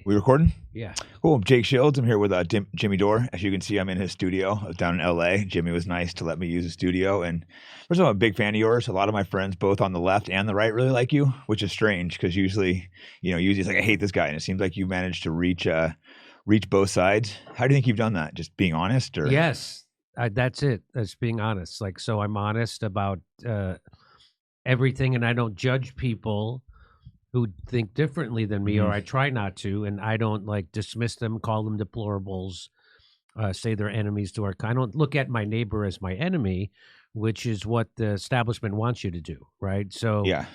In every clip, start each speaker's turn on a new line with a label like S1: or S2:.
S1: We recording?
S2: Yeah.
S1: Cool. I'm Jake Shields. I'm here with Jimmy Dore. As you can see, I'm in his studio. I was down in LA. Jimmy was nice to let me use his studio. And first of all, I'm a big fan of yours. A lot of my friends, both on the left and the right, really like you, which is strange because usually it's like, I hate this guy. And it seems like you managed to reach both sides. How do you think you've done that? Just being honest? Or
S2: Yes. That's it. That's being honest. So I'm honest about everything, and I don't judge people who think differently than me, or I try not to, and I don't dismiss them, call them deplorables, say they're enemies to our kind. I don't look at my neighbor as my enemy, which is what the establishment wants you to do, right? So
S1: yeah.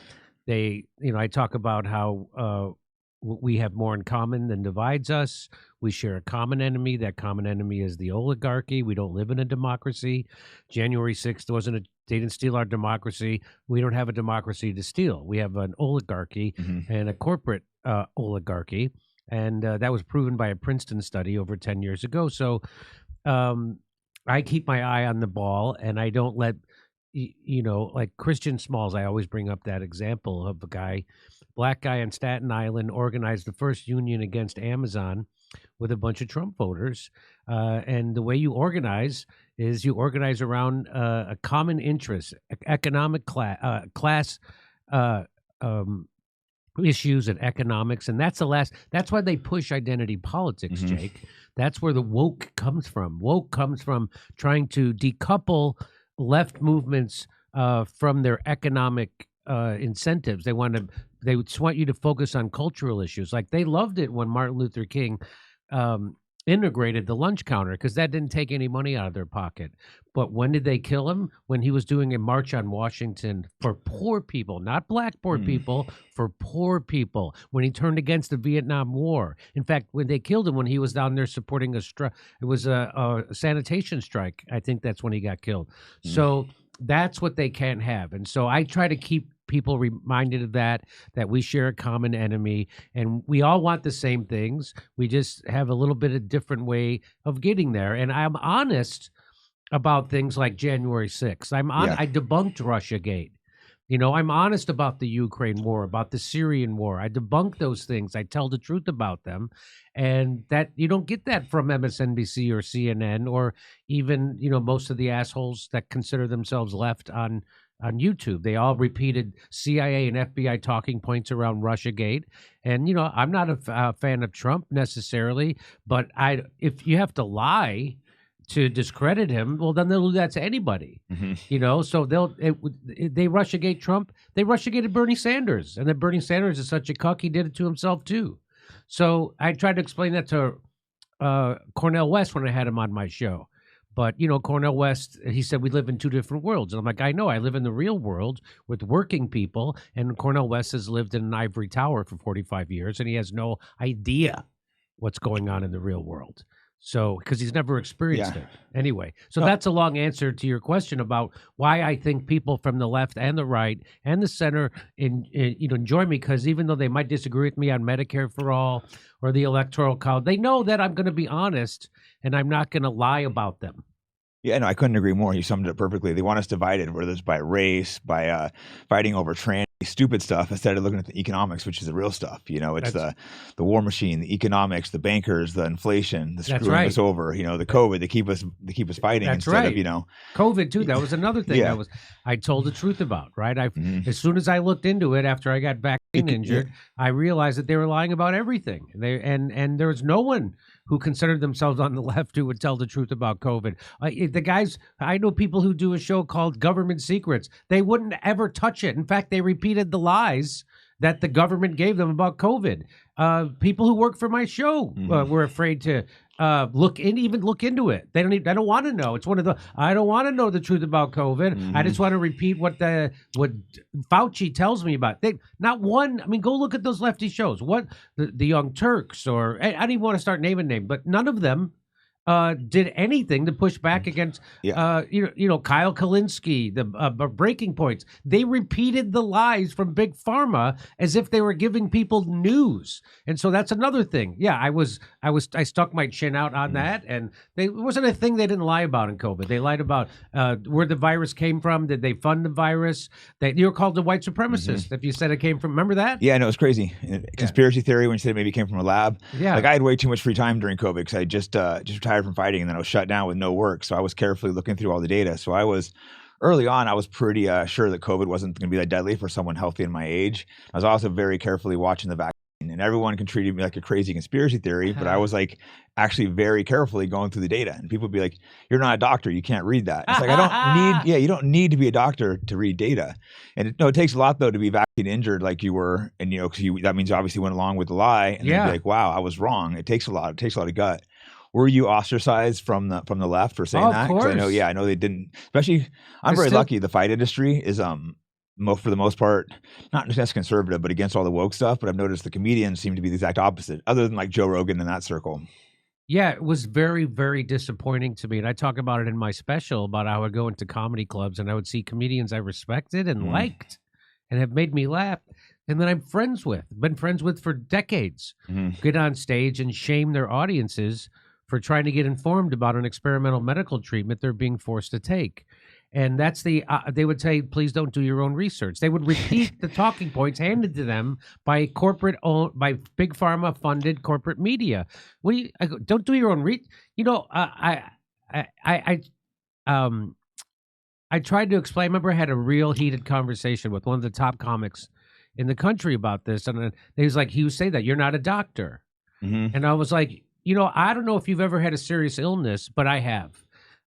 S2: I talk about how we have more in common than divides us. We share a common enemy. That common enemy is the oligarchy. We don't live in a democracy. January 6th they didn't steal our democracy. We don't have a democracy to steal. We have an oligarchy and a corporate oligarchy. And that was proven by a Princeton study over 10 years ago. So I keep my eye on the ball, and I don't let, like Christian Smalls, I always bring up that example of a black guy on Staten Island organized the first union against Amazon with a bunch of Trump voters. And the way you organize is you organize around a common interest, economic class issues and economics. And that's why they push identity politics, Jake. That's where the woke comes from. Woke comes from trying to decouple left movements from their economic incentives. They just want you to focus on cultural issues. Like they loved it when Martin Luther King integrated the lunch counter because that didn't take any money out of their pocket. But when did they kill him? When he was doing a march on Washington for poor people, not black poor people, for poor people. When he turned against the Vietnam War. In fact, when they killed him, when he was down there supporting it was a sanitation strike. I think that's when he got killed. So that's what they can't have. And so I try to keep people reminded of that we share a common enemy, and we all want the same things. We just have a little bit of different way of getting there. And I'm honest about things like January 6th. I debunked Russiagate. I'm honest about the Ukraine war, about the Syrian war. I debunk those things. I tell the truth about them. And that you don't get that from MSNBC or CNN or even, most of the assholes that consider themselves left on YouTube. They all repeated CIA and FBI talking points around Russiagate. And, I'm not a fan of Trump necessarily, but if you have to lie to discredit him, well, then they'll do that to anybody, so they Russiagate Trump. They Russiagated Bernie Sanders, and then Bernie Sanders is such a cuck, he did it to himself too. So I tried to explain that to Cornel West when I had him on my show. But, Cornel West, he said we live in two different worlds. And I'm like, I know, I live in the real world with working people. And Cornel West has lived in an ivory tower for 45 years, and he has no idea what's going on in the real world. So, because he's never experienced it. Anyway, so that's a long answer to your question about why I think people from the left and the right and the center enjoy me, because even though they might disagree with me on Medicare for all or the Electoral College, they know that I'm going to be honest and I'm not going to lie about them.
S1: Yeah, no, I couldn't agree more. You summed it up perfectly. They want us divided, whether it's by race, by fighting over trans, stupid stuff, instead of looking at the economics, which is the real stuff. It's the war machine, the economics, the bankers, the inflation, the screwing us over. The COVID, they keep us fighting instead of
S2: COVID too. That was another thing I told the truth about. Right, as soon as I looked into it after I got vaccine injured, I realized that they were lying about everything. And there was no one who considered themselves on the left who would tell the truth about COVID. The guys, I know people who do a show called Government Secrets. They wouldn't ever touch it. In fact, they repeated the lies that the government gave them about COVID. People who work for my show were afraid to look into it. They don't want to know. It's one of the, I don't want to know the truth about COVID. I just want to repeat what Fauci tells me about. Not one. I mean, go look at those lefty shows. What the Young Turks, or I don't even want to start naming names, but none of them did anything to push back against, Kyle Kalinske, the breaking points. They repeated the lies from Big Pharma as if they were giving people news. And so that's another thing. Yeah, I stuck my chin out on that, and it wasn't a thing they didn't lie about in COVID. They lied about where the virus came from. Did they fund the virus? You were called a white supremacist if you said it came from. Remember that?
S1: Yeah, no, it's crazy. Conspiracy theory when you said it maybe came from a lab.
S2: Yeah,
S1: like I had way too much free time during COVID because I just retired from fighting, and then I was shut down with no work. So I was carefully looking through all the data. So early on, I was pretty sure that COVID wasn't going to be that deadly for someone healthy in my age. I was also very carefully watching the vaccine, and everyone can treat me like a crazy conspiracy theory, but I was like actually very carefully going through the data. And people would be like, "You're not a doctor. You can't read that." It's like, you don't need to be a doctor to read data. And it takes a lot though to be vaccine injured like you were, and because that means you obviously went along with the lie, and then be like, "Wow, I was wrong." It takes a lot. It takes a lot of gut. Were you ostracized from the left for saying that?
S2: Of course.
S1: I know they didn't. Especially, I'm very lucky. The fight industry is for the most part not just conservative, but against all the woke stuff. But I've noticed the comedians seem to be the exact opposite, other than like Joe Rogan in that circle.
S2: Yeah, it was very, very disappointing to me. And I talk about it in my special about how I would go into comedy clubs and I would see comedians I respected and liked and have made me laugh. And then I'm been friends with for decades, get on stage and shame their audiences for trying to get informed about an experimental medical treatment they're being forced to take. And that's they would say, please don't do your own research. They would repeat the talking points handed to them by by big pharma funded corporate media. I go, don't do your own I tried to explain. I remember I had a real heated conversation with one of the top comics in the country about this. And he was like, he would say that you're not a doctor. And I was like, I don't know if you've ever had a serious illness, but I have.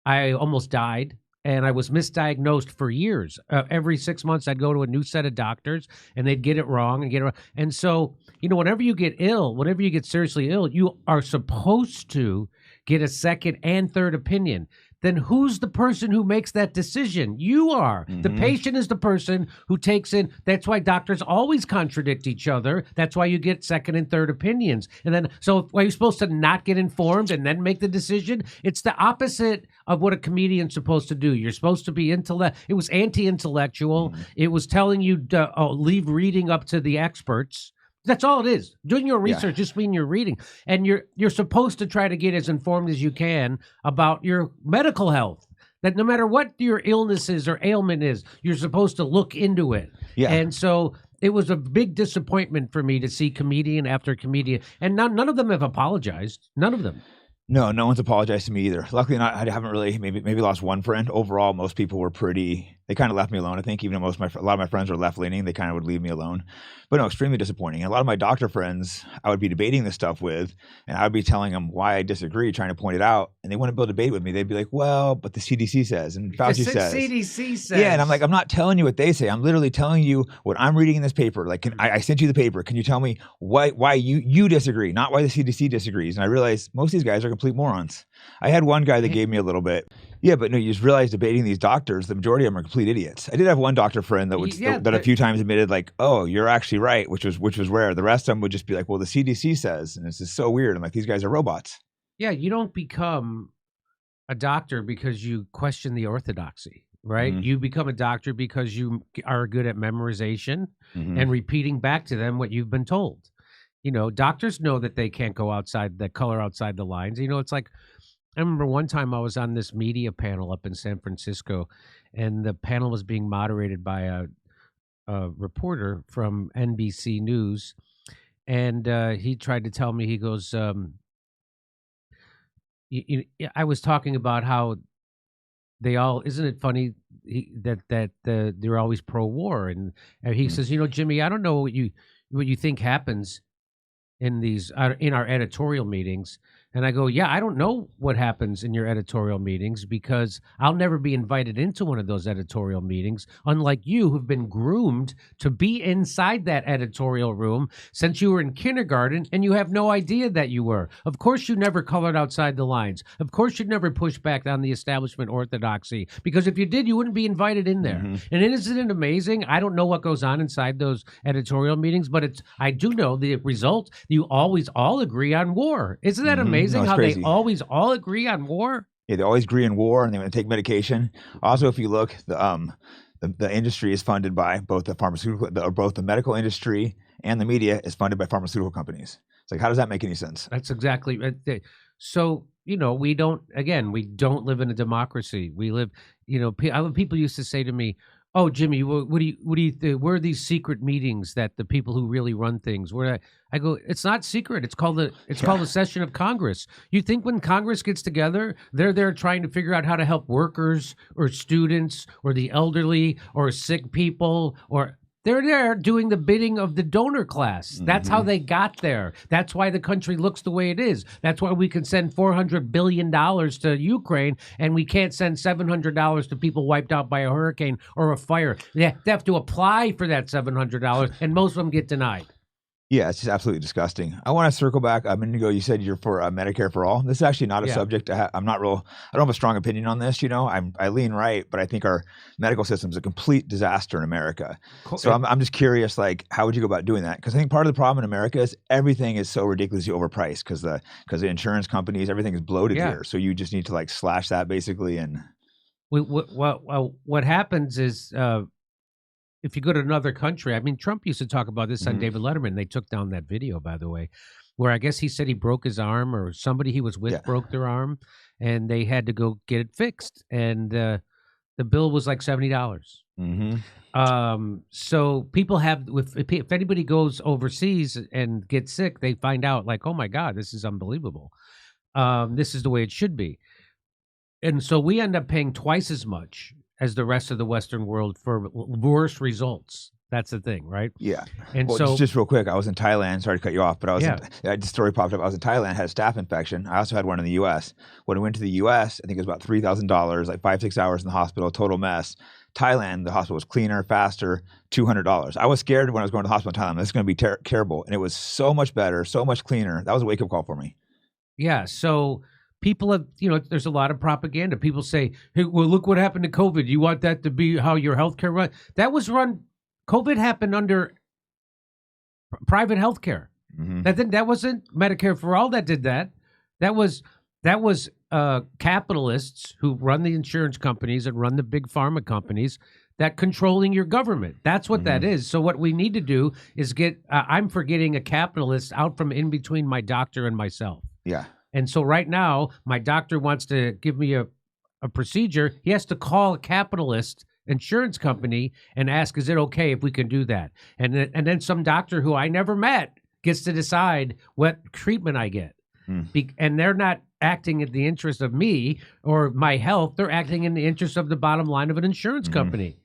S2: I almost died, and I was misdiagnosed for years. Every 6 months, I'd go to a new set of doctors, and they'd get it wrong. And so, whenever you get ill, whenever you get seriously ill, you are supposed to get a second and third opinion. Then who's the person who makes that decision? You are. The patient is the person who takes in. That's why doctors always contradict each other. That's why you get second and third opinions. And then, so are you supposed to not get informed and then make the decision? It's the opposite of what a comedian's supposed to do. You're supposed to be It was anti-intellectual. It was telling you to leave reading up to the experts. That's all it is. Doing your research just means you're reading. And you're supposed to try to get as informed as you can about your medical health. That no matter what your illness is or ailment is, you're supposed to look into it. Yeah. And so it was a big disappointment for me to see comedian after comedian. And none of them have apologized. None of them.
S1: No one's apologized to me either. Luckily, I haven't really maybe lost one friend. Overall, most people were they kind of left me alone. I think even though a lot of my friends were left leaning, they kind of would leave me alone. But no, extremely disappointing. And a lot of my doctor friends, I would be debating this stuff with, and I would be telling them why I disagree, trying to point it out, and they wouldn't be able to debate with me. They'd be like, "Well, but the CDC says, and Fauci says."
S2: CDC says.
S1: Yeah, and I'm like, I'm not telling you what they say. I'm literally telling you what I'm reading in this paper. Like, I sent you the paper. Can you tell me why you disagree, not why the CDC disagrees? And I realized most of these guys are complete morons. I had one guy that gave me a little bit. Yeah, but no, you just realize debating these doctors, the majority of them are complete idiots. I did have one doctor friend that a few times admitted like, "Oh, you're actually right," which was rare. The rest of them would just be like, "Well, the CDC says," and it's just so weird. I'm like, these guys are robots.
S2: Yeah, you don't become a doctor because you question the orthodoxy, right? You become a doctor because you are good at memorization and repeating back to them what you've been told. Doctors know that they can't go outside the color outside the lines. It's like, I remember one time I was on this media panel up in San Francisco, and the panel was being moderated by a reporter from NBC News, and he tried to tell me, he goes, I was talking about how they all, isn't it funny that they're always pro-war, and he says, Jimmy, I don't know what you think happens in our editorial meetings. And I go, yeah, I don't know what happens in your editorial meetings because I'll never be invited into one of those editorial meetings, unlike you who've been groomed to be inside that editorial room since you were in kindergarten and you have no idea that you were. Of course, you never colored outside the lines. Of course, you'd never push back on the establishment orthodoxy, because if you did, you wouldn't be invited in there. And isn't it amazing? I don't know what goes on inside those editorial meetings, but I do know the result. You always all agree on war. Isn't that amazing? amazing
S1: it's
S2: how
S1: crazy.
S2: they always all agree on war?
S1: Yeah, they always agree in war, and they want to take medication. Also, if you look, the industry is funded by both both the medical industry and the media is funded by pharmaceutical companies. It's like, how does that make any sense?
S2: That's exactly so. We don't live in a democracy. We live. People used to say to me, "Oh, Jimmy, what do you think? Where are these secret meetings that the people who really run things?" Where I go, it's not secret. It's called a session of Congress. You think when Congress gets together, they're there trying to figure out how to help workers or students or the elderly or sick people or. They're there doing the bidding of the donor class. That's how they got there. That's why the country looks the way it is. That's why we can send $400 billion to Ukraine and we can't send $700 to people wiped out by a hurricane or a fire. They have to apply for that $700 and most of them get denied.
S1: Yeah, it's just absolutely disgusting. I want to circle back a minute ago. You said you're for Medicare for all. This is actually not a subject. I'm not real. I don't have a strong opinion on this. I lean right, but I think our medical system is a complete disaster in America. Cool. So I'm just curious, like, how would you go about doing that? Because I think part of the problem in America is everything is so ridiculously overpriced because the insurance companies, everything is bloated here. So you just need to like slash that basically. And
S2: what happens is. If you go to another country, I mean, Trump used to talk about this on David Letterman. They took down that video, by the way, where I guess he said he broke his arm or somebody he was with broke their arm and they had to go get it fixed. And the bill was like $70. So people have, if anybody goes overseas and gets sick, they find out like, oh my God, this is unbelievable. This is the way it should be. And so we end up paying twice as much as the rest of the Western world for worse results. That's the thing, right?
S1: Yeah.
S2: And
S1: well,
S2: so
S1: just real quick, I was in Thailand. Sorry to cut you off, but I was the story popped up. I was in Thailand, had a staph infection. I also had one in the U.S. When I went to the U.S., I think it was about $3,000, like 5-6 hours in the hospital, total mess. Thailand, the hospital was cleaner, faster, $200. I was scared when I was going to the hospital in Thailand. This is going to be terrible. And it was so much better, so much cleaner. That was a wake-up call for me.
S2: Yeah, so people have, there's a lot of propaganda. People say, hey, well, look what happened to COVID. You want that to be how your healthcare run? COVID happened under private healthcare. That wasn't Medicare for all that did that. That was capitalists who run the insurance companies and run the big pharma companies that controlling your government. That's what that is. So what we need to do is get, I'm for getting a capitalist out from in between my doctor and myself.
S1: Yeah.
S2: And so right now, my doctor wants to give me a procedure. He has to call a capitalist insurance company and ask, is it okay if we can do that? And then some doctor who I never met gets to decide what treatment I get. And they're not acting in the interest of me or my health. They're acting in the interest of the bottom line of an insurance company.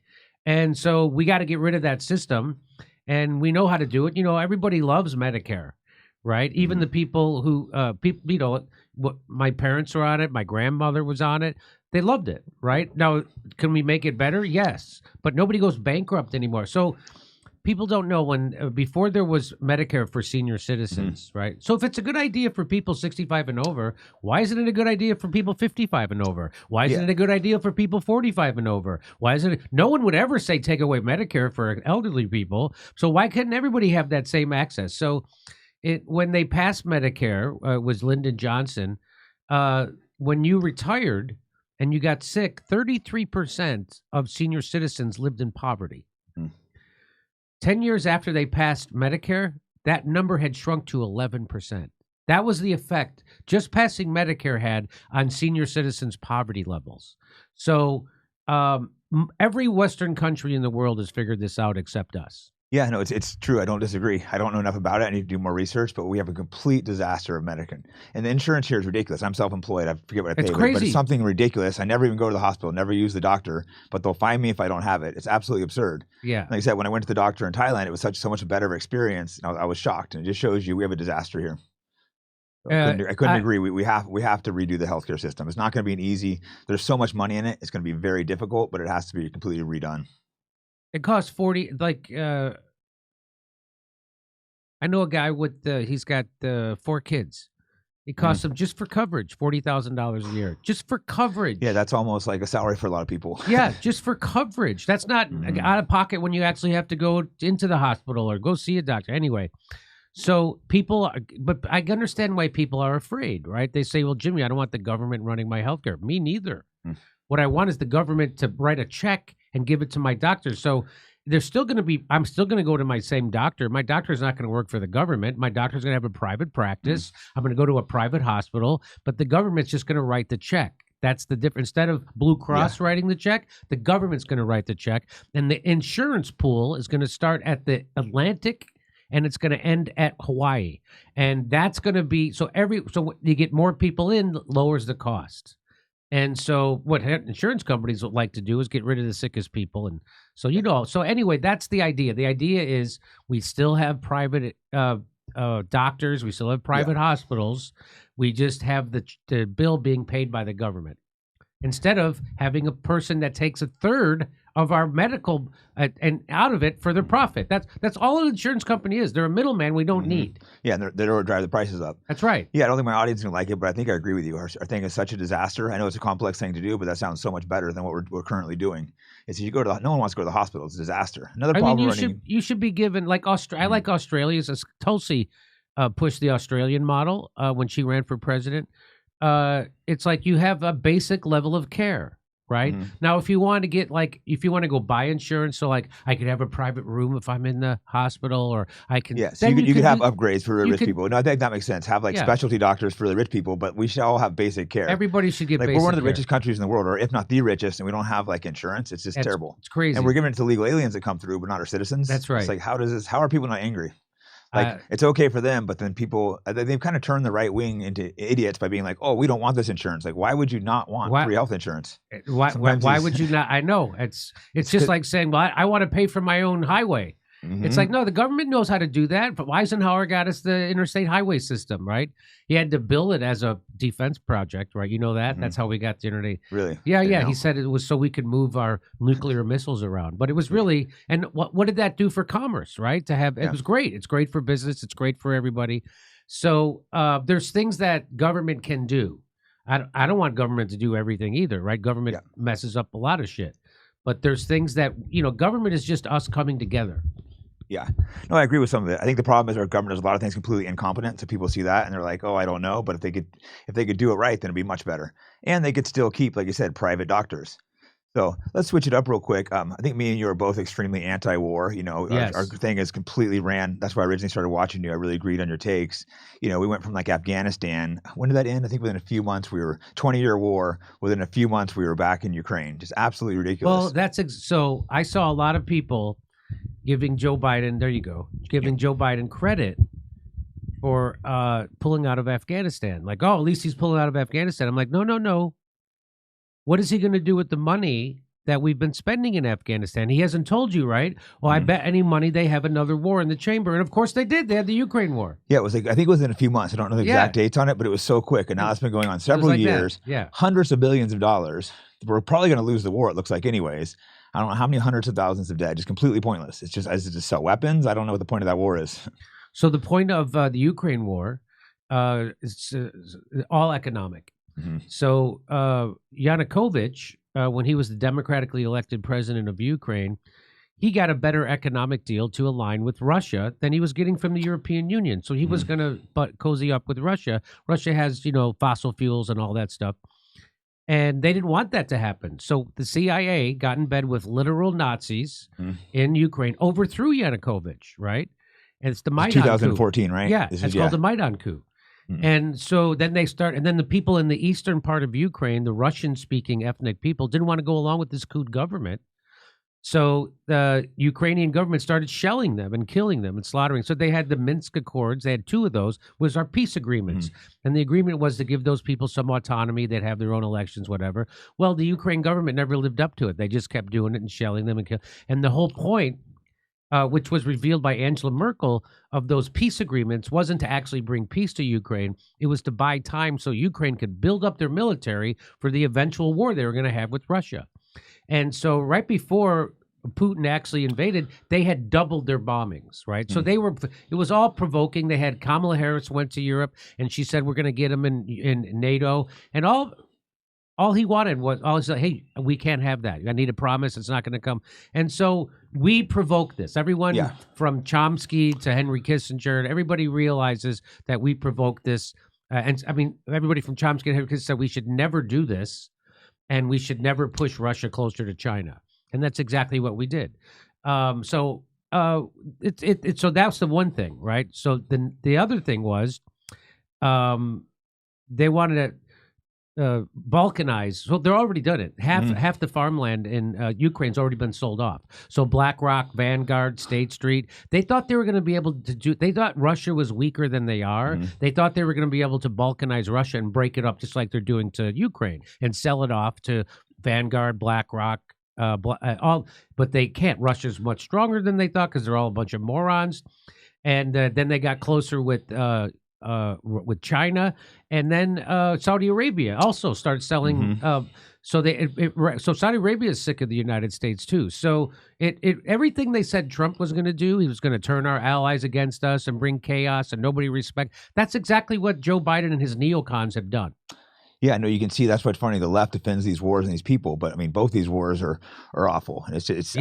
S2: And so we got to get rid of that system. And we know how to do it. Everybody loves Medicare. Right. Even the people who my parents were on it. My grandmother was on it. They loved it. Right. Now, can we make it better? Yes. But nobody goes bankrupt anymore. So people don't know before there was Medicare for senior citizens. Right. So if it's a good idea for people 65 and over, why isn't it a good idea for people 55 and over? Why isn't it a good idea for people 45 and over? Why isn't it? No one would ever say take away Medicare for elderly people. So why couldn't everybody have that same access? So when they passed Medicare, was Lyndon Johnson, when you retired and you got sick, 33% of senior citizens lived in poverty. 10 years after they passed Medicare, that number had shrunk to 11%. That was the effect just passing Medicare had on senior citizens' poverty levels. So every Western country in the world has figured this out except us.
S1: Yeah, no, it's true. I don't disagree. I don't know enough about it. I need to do more research, but we have a complete disaster of Medicare. And the insurance here is ridiculous. I'm self-employed. I forget what I pay.
S2: It's crazy.
S1: But it's something ridiculous. I never even go to the hospital, never use the doctor, but they'll find me if I don't have it. It's absolutely absurd.
S2: Yeah.
S1: Like I said, when I went to the doctor in Thailand, it was so much better experience. And I was shocked. And it just shows you we have a disaster here. So I couldn't agree. We have to redo the healthcare system. It's not going to be an easy. There's so much money in it. It's going to be very difficult, but it has to be completely redone.
S2: It costs 40. I know a guy with he's got 4 kids. It costs him just for coverage $40,000 a year, just for coverage.
S1: Yeah, that's almost like a salary for a lot of people.
S2: Yeah, just for coverage. That's not out of pocket when you actually have to go into the hospital or go see a doctor. Anyway, So people are, but I understand why people are afraid, right? They say, well, Jimmy, I don't want the government running my healthcare. Me neither.
S1: Hmm.
S2: What I want is the government to write a check and give it to my doctor. So there's still going to be, I'm still going to go to my same doctor. My doctor is not going to work for the government. My doctor's going to have a private practice. I'm going to go to a private hospital, but the government's just going to write the check. That's the difference. Instead of Blue Cross writing the check, the government's going to write the check. And the insurance pool is going to start at the Atlantic and it's going to end at Hawaii. And that's going to be, so you get more people in, lowers the cost. And so what insurance companies would like to do is get rid of the sickest people. And so, so anyway, that's the idea. The idea is we still have private doctors. We still have private hospitals. We just have the bill being paid by the government. Instead of having a person that takes a third of our medical and out of it for their profit. That's all an insurance company is. They're a middleman we don't need.
S1: Yeah, and they don't drive the prices up.
S2: That's right.
S1: Yeah, I don't think my audience is going to like it, but I think I agree with you. Our thing is such a disaster. I know it's a complex thing to do, but that sounds so much better than what we're currently doing. It's you go to no one wants to go to the hospital. It's a disaster. Another problem.
S2: You should be given like I like Australia's. Tulsi pushed the Australian model when she ran for president. It's like you have a basic level of care, right? Now, if you want to go buy insurance, so like I could have a private room if I'm in the hospital, or I can.
S1: Yeah, so you could have upgrades for rich people. No, I think that makes sense. Have specialty doctors for the rich people, but we should all have basic care.
S2: Everybody should get basic care.
S1: We're one of the richest countries in the world, or if not the richest, and we don't have insurance. It's just terrible.
S2: It's crazy.
S1: And we're giving it to legal aliens that come through, but not our citizens.
S2: That's right.
S1: It's like, how are people not angry? It's okay for them, but then people, they've kind of turned the right wing into idiots by being like, oh, we don't want this insurance. Like, why would you not want free health insurance?
S2: Why would you not? I know. It's just like saying, well, I want to pay for my own highway. It's like, no, the government knows how to do that. But Eisenhower got us the interstate highway system, right? He had to bill it as a defense project, right? You know that? That's how we got the interstate.
S1: Really?
S2: Yeah. He said it was so we could move our nuclear missiles around. But it was really, and what did that do for commerce, right? It was great. It's great for business. It's great for everybody. So there's things that government can do. I don't want government to do everything either, right? Government messes up a lot of shit. But there's things that, government is just us coming together.
S1: Yeah. No, I agree with some of it. I think the problem is our government does a lot of things completely incompetent. So people see that and they're like, oh, I don't know. But if they could do it right, then it'd be much better. And they could still keep, like you said, private doctors. So let's switch it up real quick. I think me and you are both extremely anti-war.
S2: Yes.
S1: Our thing is completely ran. That's why I originally started watching you. I really agreed on your takes. We went from Afghanistan. When did that end? I think within a few months we were 20-year war. Within a few months we were back in Ukraine. Just absolutely ridiculous.
S2: Well, so I saw a lot of people giving Joe Biden, Joe Biden credit for pulling out of Afghanistan. Like, oh, at least he's pulling out of Afghanistan. I'm like, no. What is he going to do with the money that we've been spending in Afghanistan? He hasn't told you, right? Well, I bet any money they have another war in the chamber. And of course they did. They had the Ukraine war.
S1: Yeah, it was I think it was in a few months. I don't know the exact dates on it, but it was so quick. And now it's been going on several years.
S2: That. Yeah.
S1: Hundreds of billions of dollars. We're probably going to lose the war, it looks like anyways. I don't know how many hundreds of thousands of dead. Just completely pointless. It's just to sell weapons. I don't know what the point of that war is.
S2: So the point of the Ukraine war is all economic. So Yanukovych, when he was the democratically elected president of Ukraine, he got a better economic deal to align with Russia than he was getting from the European Union. So he was going to cozy up with Russia. Russia has, fossil fuels and all that stuff. And they didn't want that to happen. So the CIA got in bed with literal Nazis in Ukraine, overthrew Yanukovych, right? And it's the Maidan
S1: 2014,
S2: coup.
S1: Right?
S2: Yeah, it's called the Maidan coup. And so then and then the people in the eastern part of Ukraine, the Russian-speaking ethnic people, didn't want to go along with this coup government. So the Ukrainian government started shelling them and killing them and slaughtering. So they had the Minsk Accords. They had two of those, was our peace agreements. And the agreement was to give those people some autonomy. They'd have their own elections, whatever. Well, the Ukraine government never lived up to it. They just kept doing it and shelling them. And the whole point, which was revealed by Angela Merkel, of those peace agreements wasn't to actually bring peace to Ukraine. It was to buy time so Ukraine could build up their military for the eventual war they were going to have with Russia. And so right before Putin actually invaded, they had doubled their bombings, right? So it was all provoking. They had Kamala Harris went to Europe and she said, we're going to get them in NATO. And all he wanted was, he said, hey, we can't have that. I need a promise. It's not going to come. And so we provoked this. Everyone
S1: Yeah.
S2: from Chomsky to Henry Kissinger, everybody realizes that we provoked this. And I mean, everybody from Chomsky and Henry Kissinger said we should never do this, and we should never push Russia closer to China. And that's exactly what we did. So that's the one thing, right? So the other thing was, they wanted to balkanize. So they're already done it. Half the farmland in Ukraine's already been sold off. So BlackRock, Vanguard, State Street, they thought they were going to be able to do. They thought Russia was weaker than they are. They thought they were going to be able to balkanize Russia and break it up, just like they're doing to Ukraine, and sell it off to Vanguard, BlackRock. But they can't. Russia's much stronger than they thought because they're all a bunch of morons. And then they got closer with China, and then Saudi Arabia also started selling. So Saudi Arabia is sick of the United States too. So everything they said Trump was going to do, he was going to turn our allies against us and bring chaos and nobody respect. That's exactly what Joe Biden and his neocons have done.
S1: Yeah, no, you can see that's what's funny. The left defends these wars and these people, but I mean, both these wars are awful, and it's
S2: Yes.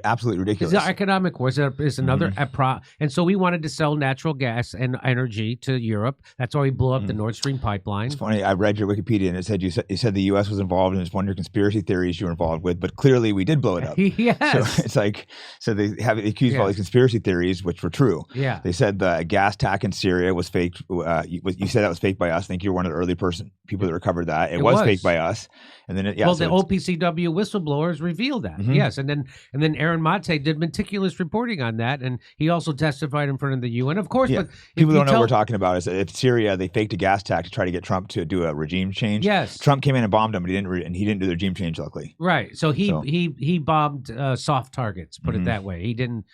S1: absolutely ridiculous.
S2: The economic wars is another and so we wanted to sell natural gas and energy to Europe. That's why we blew up the Nord Stream pipeline.
S1: It's funny. I read your Wikipedia, and it said you said the U.S. was involved, and it's one of your conspiracy theories you were involved with, but clearly we did blow it up.
S2: Yes.
S1: So it's like, so they have accused of all these conspiracy theories, which were true.
S2: Yeah.
S1: They said the gas attack in Syria was faked. You said that was faked by us. I think you were one of the early people that recovered that. It was faked by us. And then the
S2: OPCW whistleblowers revealed that. Yes, and then Aaron Mate did meticulous reporting on that, and he also testified in front of the UN. Of course, but
S1: people don't know what we're talking about. Is that if Syria, they faked a gas attack to try to get Trump to do a regime change.
S2: Yes,
S1: Trump came in and bombed him, but he didn't do the regime change. Luckily,
S2: right. So he bombed soft targets. Put it that way. He didn't.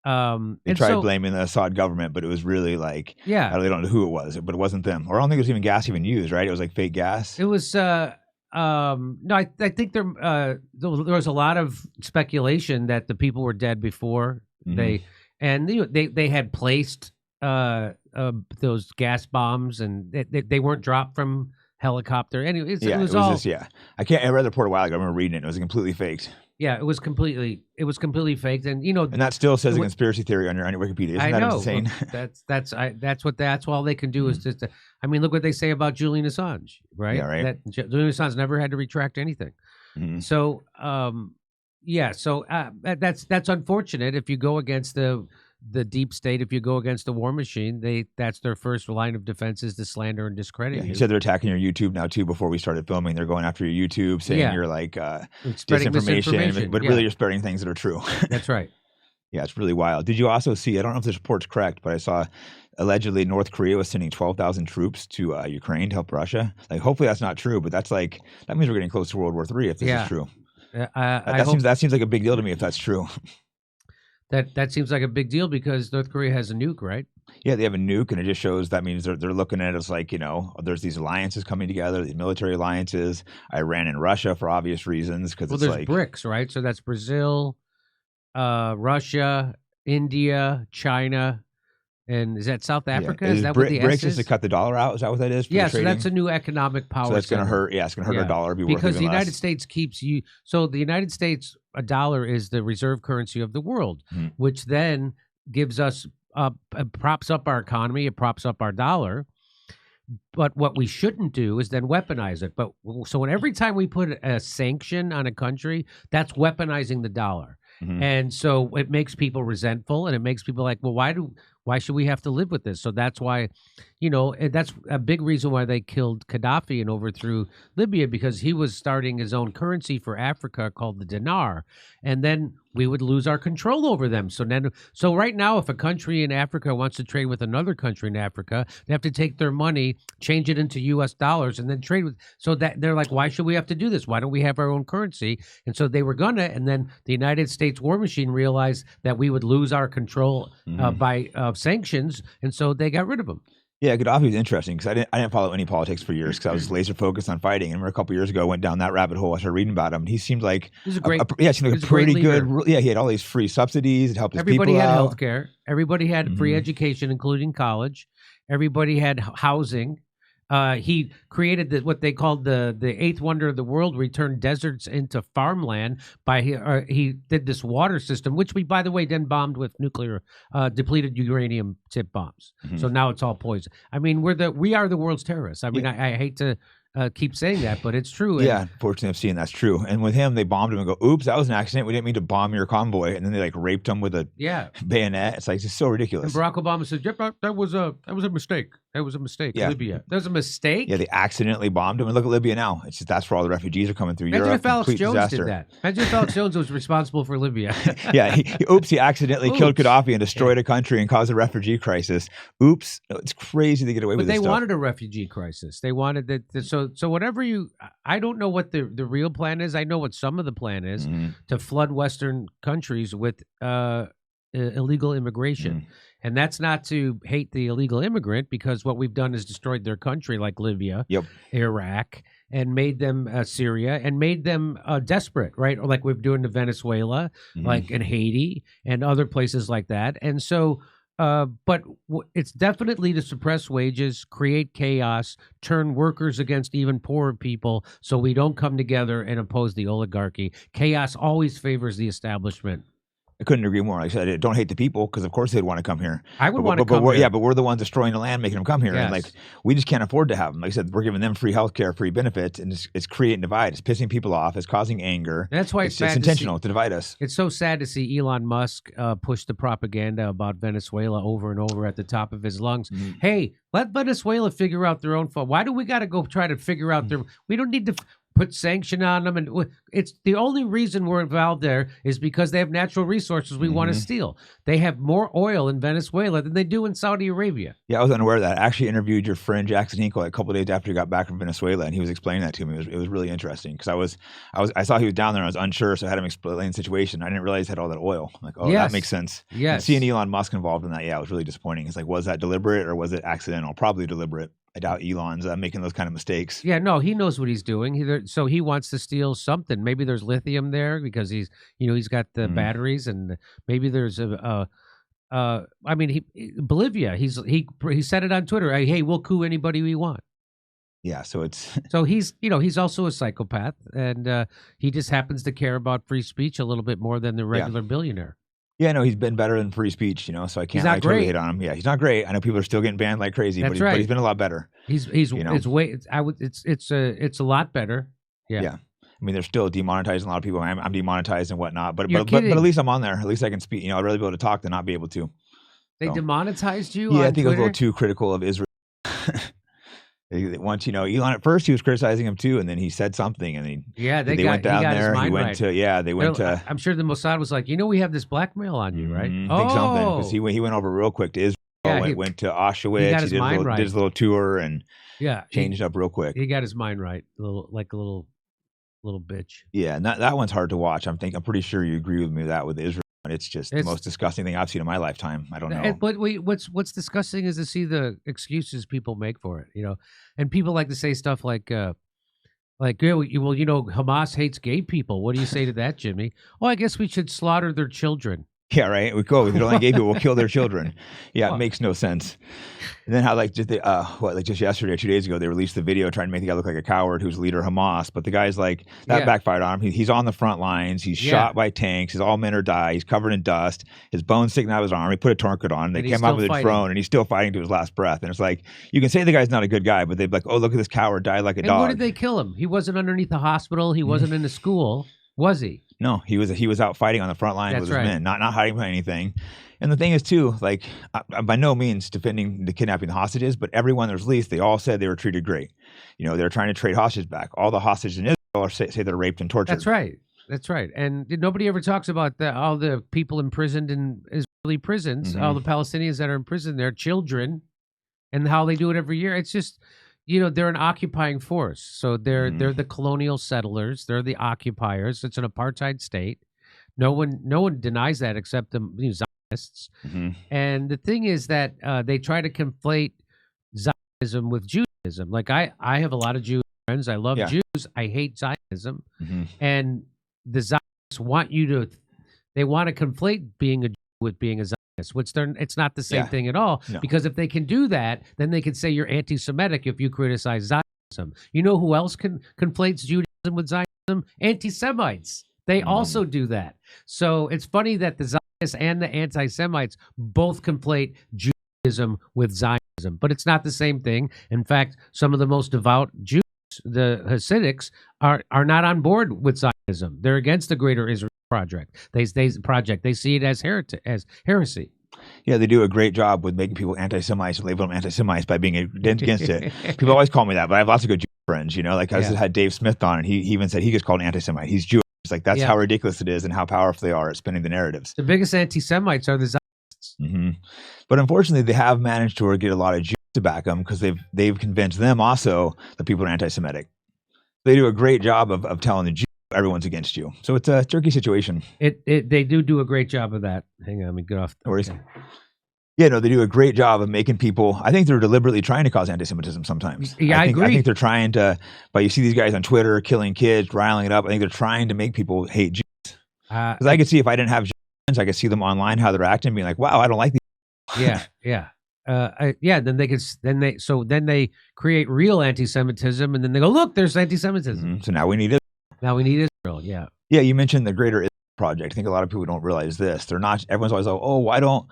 S1: They tried blaming the Assad government, but it was really like, I really don't know who it was, but it wasn't them. Or I don't think it was even gas even used, right? It was like fake gas.
S2: It was, no, I think there was a lot of speculation that the people were dead before they had placed those gas bombs, and they weren't dropped from helicopter. Anyway, it was all.
S1: I read the report a while ago. I remember reading it. It was completely faked.
S2: Yeah, it was completely faked, and
S1: and that still says a conspiracy theory on your Wikipedia. Isn't that insane?
S2: Well, that's all they can do is just. I mean, look what they say about Julian Assange, right?
S1: Yeah, right.
S2: That Julian Assange never had to retract anything. So, that's unfortunate. If you go against the deep state, if you go against the war machine, that's their first line of defense is to slander and discredit you.
S1: You said they're attacking your YouTube now too. Before we started filming, they're going after your YouTube, saying you're like disinformation, but really you're spreading things that are true.
S2: That's right.
S1: Yeah, it's really wild. Did you also see, I don't know if this report's correct, but I saw allegedly North Korea was sending 12,000 troops to Ukraine to help Russia. Like, hopefully that's not true, but that means we're getting close to World War III if this is true. That seems like a big deal to me if that's true.
S2: That seems like a big deal because North Korea has a nuke, right?
S1: Yeah, they have a nuke, and it just shows that means they're looking at it as like, there's these alliances coming together, these military alliances, Iran and Russia for obvious reasons. Because
S2: there's BRICS, right? So that's Brazil, Russia, India, China, and is that South Africa?
S1: Yeah.
S2: Is that what the
S1: BRICS
S2: S is?
S1: To cut the dollar out? Is that what that is? For
S2: so that's a new economic power.
S1: So that's going to hurt. Yeah, it's going to hurt our dollar.
S2: Because the United States keeps you. So the United States, a dollar is the reserve currency of the world, which then gives us props up our economy. It props up our dollar. But what we shouldn't do is then weaponize it. But so every time we put a sanction on a country, that's weaponizing the dollar. And so it makes people resentful, and it makes people like, well, why should we have to live with this? So that's why, that's a big reason why they killed Gaddafi and overthrew Libya, because he was starting his own currency for Africa called the dinar. And then we would lose our control over them. So right now, if a country in Africa wants to trade with another country in Africa, they have to take their money, change it into U.S. dollars, and then trade with. So that they're like, why should we have to do this? Why don't we have our own currency? And so they were gonna. And then the United States war machine realized that we would lose our control by sanctions, and so they got rid of him.
S1: Yeah, Gaddafi was interesting because I didn't follow any politics for years because I was laser focused on fighting. And a couple years ago, I went down that rabbit hole. I started reading about him. And he seemed like
S2: he
S1: seemed like a pretty good. Yeah, he had all these free subsidies. It helped his
S2: Everybody
S1: people
S2: had
S1: out.
S2: health care. Everybody had free education, including college. Everybody had housing. He created what they called the eighth wonder of the world, where he turned deserts into farmland. He did this water system, which we, by the way, then bombed with nuclear depleted uranium tip bombs. So now it's all poison. I mean, we are the world's terrorists. I mean, I hate to keep saying that, but it's true.
S1: Yeah, unfortunately, I've seen that's true. And with him, they bombed him and go, "Oops, that was an accident. We didn't mean to bomb your convoy." And then they like raped him with a bayonet. It's like it's so ridiculous.
S2: And Barack Obama said, "Yep, that was a mistake. That was a mistake. Libya. That was a mistake."
S1: Yeah, they accidentally bombed him. And look at Libya now. It's just that's where all the refugees are coming through Europe.
S2: Imagine if Alex Jones did that. Imagine if Alex Jones was responsible for Libya.
S1: Yeah, he accidentally killed Gaddafi and destroyed a country and caused a refugee crisis. Oops, it's crazy to get away with this stuff.
S2: But they wanted a refugee crisis. They wanted that. So whatever I don't know what the real plan is. I know what some of the plan is to flood Western countries with illegal immigration. And that's not to hate the illegal immigrant, because what we've done is destroyed their country, like Libya, Iraq, and made them Syria, and made them desperate, right? Or like we're doing to Venezuela, like in Haiti and other places like that. And so, but it's definitely to suppress wages, create chaos, turn workers against even poorer people, so we don't come together and oppose the oligarchy. Chaos always favors the establishment.
S1: I couldn't agree more. Like I said, I don't hate the people, because of course they'd want to come here.
S2: I would want to come here.
S1: Yeah, but we're the ones destroying the land, making them come here. And like, we just can't afford to have them. Like I said, we're giving them free health care, free benefits, and it's creating divide. It's pissing people off. It's causing anger.
S2: That's why it's
S1: intentional to divide us.
S2: It's so sad to see Elon Musk push the propaganda about Venezuela over and over at the top of his lungs. Hey, let Venezuela figure out their own fault. Why do we got to go try to figure out their? We don't need to put sanction on them, and it's the only reason we're involved there is because they have natural resources we want to steal. They have more oil in Venezuela than they do in Saudi Arabia. Yeah,
S1: I was unaware of that. I actually interviewed your friend Jackson Hinkle a couple of days after he got back from Venezuela, and he was explaining that to me. It was really interesting, because I saw he was down there and I was unsure, so I had him explain the situation. I didn't realize he had all that oil. I'm like, oh, that makes sense.
S2: Yes.
S1: And seeing Elon Musk involved in that, it was really disappointing. It's like, was that deliberate or was it accidental? Probably deliberate. I doubt Elon's making those kind of mistakes.
S2: Yeah, no, he knows what he's doing. So he wants to steal something. Maybe there's lithium there because he's got the batteries, and maybe there's Bolivia. He said it on Twitter. Hey, we'll coup anybody we want.
S1: Yeah, so it's
S2: so he's also a psychopath, and he just happens to care about free speech a little bit more than the regular billionaire.
S1: Yeah, no, he's been better than free speech, so I can't totally hate on him. Yeah, he's not great. I know people are still getting banned like crazy, but he's been a lot better.
S2: It's a lot better. Yeah.
S1: I mean, they're still demonetizing a lot of people. I'm demonetized and whatnot, but at least I'm on there. At least I can speak. I'd rather be able to talk than not be able to.
S2: They demonetized you?
S1: Yeah,
S2: on
S1: I think
S2: Twitter?
S1: I was a little too critical of Israel. Once Elon at first he was criticizing him too, and then he said something, and they went down there. He went to
S2: I'm sure the Mossad was like, we have this blackmail on you, right?
S1: I think something, because he went over real quick to Israel. Yeah, went to Auschwitz. He did his little tour and changed up real quick.
S2: He got his mind right, a little bitch.
S1: Yeah, and that one's hard to watch. I'm pretty sure you agree with me with Israel. It's just the most disgusting thing I've seen in my lifetime. I don't know.
S2: But what's disgusting is to see the excuses people make for it, And people like to say stuff like Hamas hates gay people. What do you say to that, Jimmy? Oh, I guess we should slaughter their children.
S1: Yeah, right. We go. If you don't like gay people, we'll kill their children. Yeah, it makes no sense. And then how just yesterday or 2 days ago, they released the video trying to make the guy look like a coward who's leader of Hamas. But the guy's like, that backfired on him. He's on the front lines. He's shot by tanks. His all men are die. He's covered in dust. His bones sticking out of his arm. He put a tourniquet on. They came out with a drone, and he's still fighting to his last breath. And it's like, you can say the guy's not a good guy, but they'd be like, oh, look at this coward, died like a dog.
S2: What did they kill him? He wasn't underneath the hospital. He wasn't in the school. Was he?
S1: No, he was out fighting on the front line with his men, not hiding behind anything. And the thing is, too, I'm by no means defending the kidnapping the hostages, but everyone that was released, they all said they were treated great. They're trying to trade hostages back. All the hostages in Israel say they're raped and tortured.
S2: That's right. And nobody ever talks about all the people imprisoned in Israeli prisons, all the Palestinians that are in prison, their children, and how they do it every year. It's just... they're an occupying force. So they're the colonial settlers. They're the occupiers. It's an apartheid state. No one denies that except the Zionists. And the thing is that they try to conflate Zionism with Judaism. Like I have a lot of Jewish friends. I love Jews. I hate Zionism. And the Zionists want to conflate being a Jew with being a Zionist. which it's not the same thing at all.
S1: No.
S2: Because if they can do that, then they can say you're anti-Semitic if you criticize Zionism. You know who else conflates Judaism with Zionism? Anti-Semites. They also do that. So it's funny that the Zionists and the anti-Semites both conflate Judaism with Zionism, but it's not the same thing. In fact, some of the most devout Jews, the Hasidics, are not on board with Zionism. They're against the Greater Israel Project. They see it as heresy.
S1: Yeah, they do a great job with making people anti-Semites, label them anti-Semites by being against it. People always call me that, but I have lots of good Jewish friends. Like I just had Dave Smith on, and he even said he gets called an anti-Semite. He's Jewish. It's like that's how ridiculous it is and how powerful they are at spinning the narratives.
S2: The biggest anti-Semites are the Zionists.
S1: Mm-hmm. But unfortunately, they have managed to get a lot of Jews to back them because they've convinced them also that people are anti-Semitic. They do a great job of telling the Jews everyone's against you. So it's a tricky situation.
S2: They do a great job of that. Hang on, let me get off.
S1: Okay. Yeah, no, they do a great job of making people. I think they're deliberately trying to cause anti-Semitism sometimes.
S2: Yeah, I agree.
S1: I think they're trying to. But you see these guys on Twitter killing kids, riling it up. I think they're trying to make people hate Jews. Because I could see if I didn't have Jews friends, I could see them online how they're acting, being like, "Wow, I don't like these."
S2: Yeah. Then they create real anti-Semitism, and then they go, "Look, there's anti-Semitism."
S1: Mm-hmm. So now we need it.
S2: Now we need Israel. Yeah.
S1: Yeah, you mentioned the Greater Israel Project. I think a lot of people don't realize this. They're not. Everyone's always like, "Oh, why don't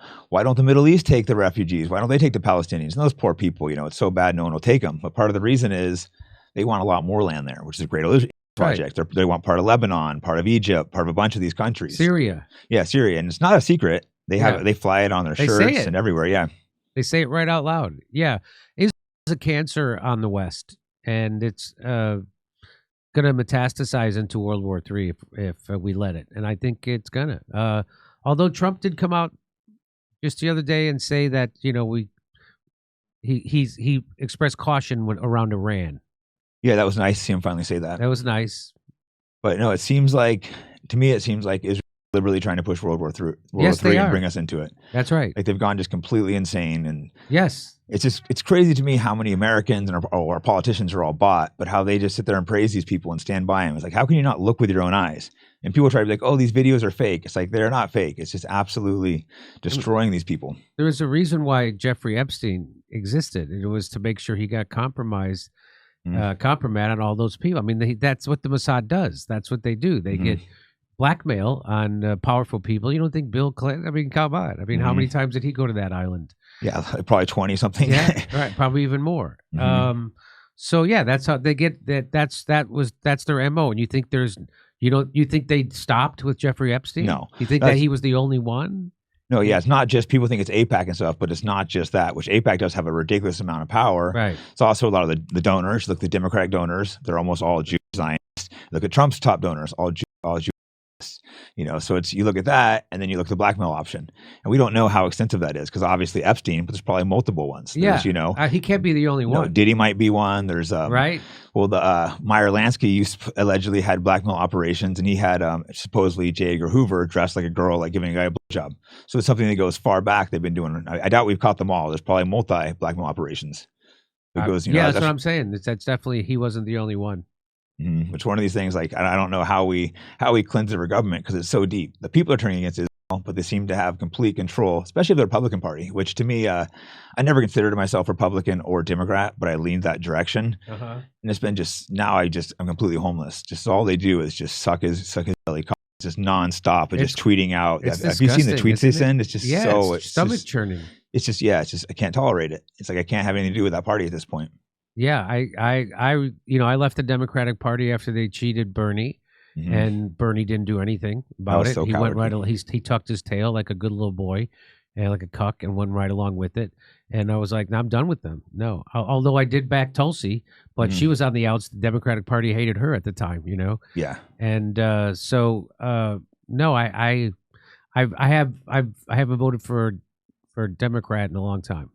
S1: the Middle East take the refugees? Why don't they take the Palestinians?" And those poor people, it's so bad no one will take them. But part of the reason is they want a lot more land there, which is a Greater Israel Project. Right. They want part of Lebanon, part of Egypt, part of a bunch of these countries.
S2: Syria.
S1: Yeah, Syria, and it's not a secret. They fly it on their shirts and everywhere. Yeah,
S2: they say it right out loud. Yeah, Israel is a cancer on the West, and it's going to metastasize into World War III if we let it, and I think it's gonna. Although Trump did come out just the other day and say that he expressed caution around Iran.
S1: Yeah, that was nice to see him finally say that.
S2: That was nice.
S1: But no, to me it seems like Israel deliberately trying to push World War III and bring us into it.
S2: That's right.
S1: Like they've gone just completely insane. And
S2: yes,
S1: it's crazy to me how many Americans and our politicians are all bought, but how they just sit there and praise these people and stand by them. It's like, how can you not look with your own eyes? And people try to be like, oh, these videos are fake. It's like, they're not fake. It's just absolutely destroying these people.
S2: There was a reason why Jeffrey Epstein existed. It was to make sure he got compromised, compromat on all those people. I mean, that's what the Mossad does. That's what they do. They get blackmail on powerful people. You don't think Bill Clinton? I mean, come on. I mean, how many times did he go to that island?
S1: Yeah, probably 20 something.
S2: Yeah, right. Probably even more. So yeah, that's how they get that. That's their MO. And you think you think they stopped with Jeffrey Epstein?
S1: No.
S2: You think that he was the only one?
S1: No, yeah, it's not just people think it's AIPAC and stuff, but it's not just that, which AIPAC does have a ridiculous amount of power.
S2: Right.
S1: It's also a lot of the donors. Look, the Democratic donors, they're almost all Jews, Zionists. Look at Trump's top donors, all Jews. So it's, you look at that and then you look at the blackmail option, and we don't know how extensive that is because obviously Epstein, but there's probably multiple ones.
S2: Yeah, he can't be the only one.
S1: Diddy might be one. There's
S2: right.
S1: Well, the Meyer Lansky allegedly had blackmail operations, and he had supposedly J. Edgar Hoover dressed like a girl, like giving a guy a blowjob. So it's something that goes far back. They've been doing. I doubt we've caught them all. There's probably multi blackmail operations. It goes,
S2: that's what I'm saying. That's definitely, he wasn't the only one.
S1: Which one of these things, like, I don't know how we cleanse our government because it's so deep. The people are turning against Israel, but they seem to have complete control, especially the Republican Party, which to me, I never considered myself Republican or Democrat, but I leaned that direction. And it's been I'm completely homeless. Just all they do is just suck his belly, just nonstop, and just tweeting out. Have you seen the tweets they send? It's just
S2: it's stomach churning.
S1: It's just I can't tolerate it. It's like I can't have anything to do with that party at this point.
S2: Yeah, I left the Democratic Party after they cheated Bernie, and Bernie didn't do anything about it.
S1: So
S2: he went right. He tucked his tail like a good little boy, and like a cuck, and went right along with it. And I was like, no, I'm done with them. No, although I did back Tulsi, but she was on the outs. The Democratic Party hated her at the time,
S1: Yeah.
S2: And no, I haven't voted for Democrat in a long time.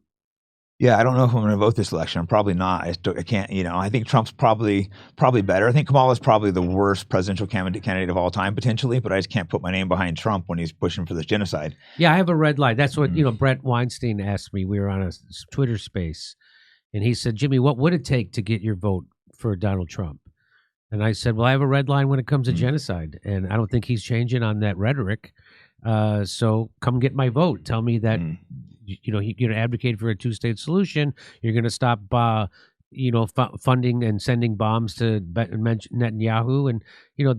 S1: Yeah, I don't know if I'm going to vote this election. I'm probably not. I can't. I think Trump's probably better. I think Kamala's probably the worst presidential candidate of all time potentially, but I just can't put my name behind Trump when he's pushing for this genocide.
S2: Yeah, I have a red line. That's what Brett Weinstein asked me. We were on a Twitter space, and he said, "Jimmy, what would it take to get your vote for Donald Trump?" And I said, "Well, I have a red line when it comes to genocide, and I don't think he's changing on that rhetoric." So come get my vote. Tell me that
S1: Mm.
S2: you're going to advocate for a two-state solution. You're going to stop, funding and sending bombs to Netanyahu, and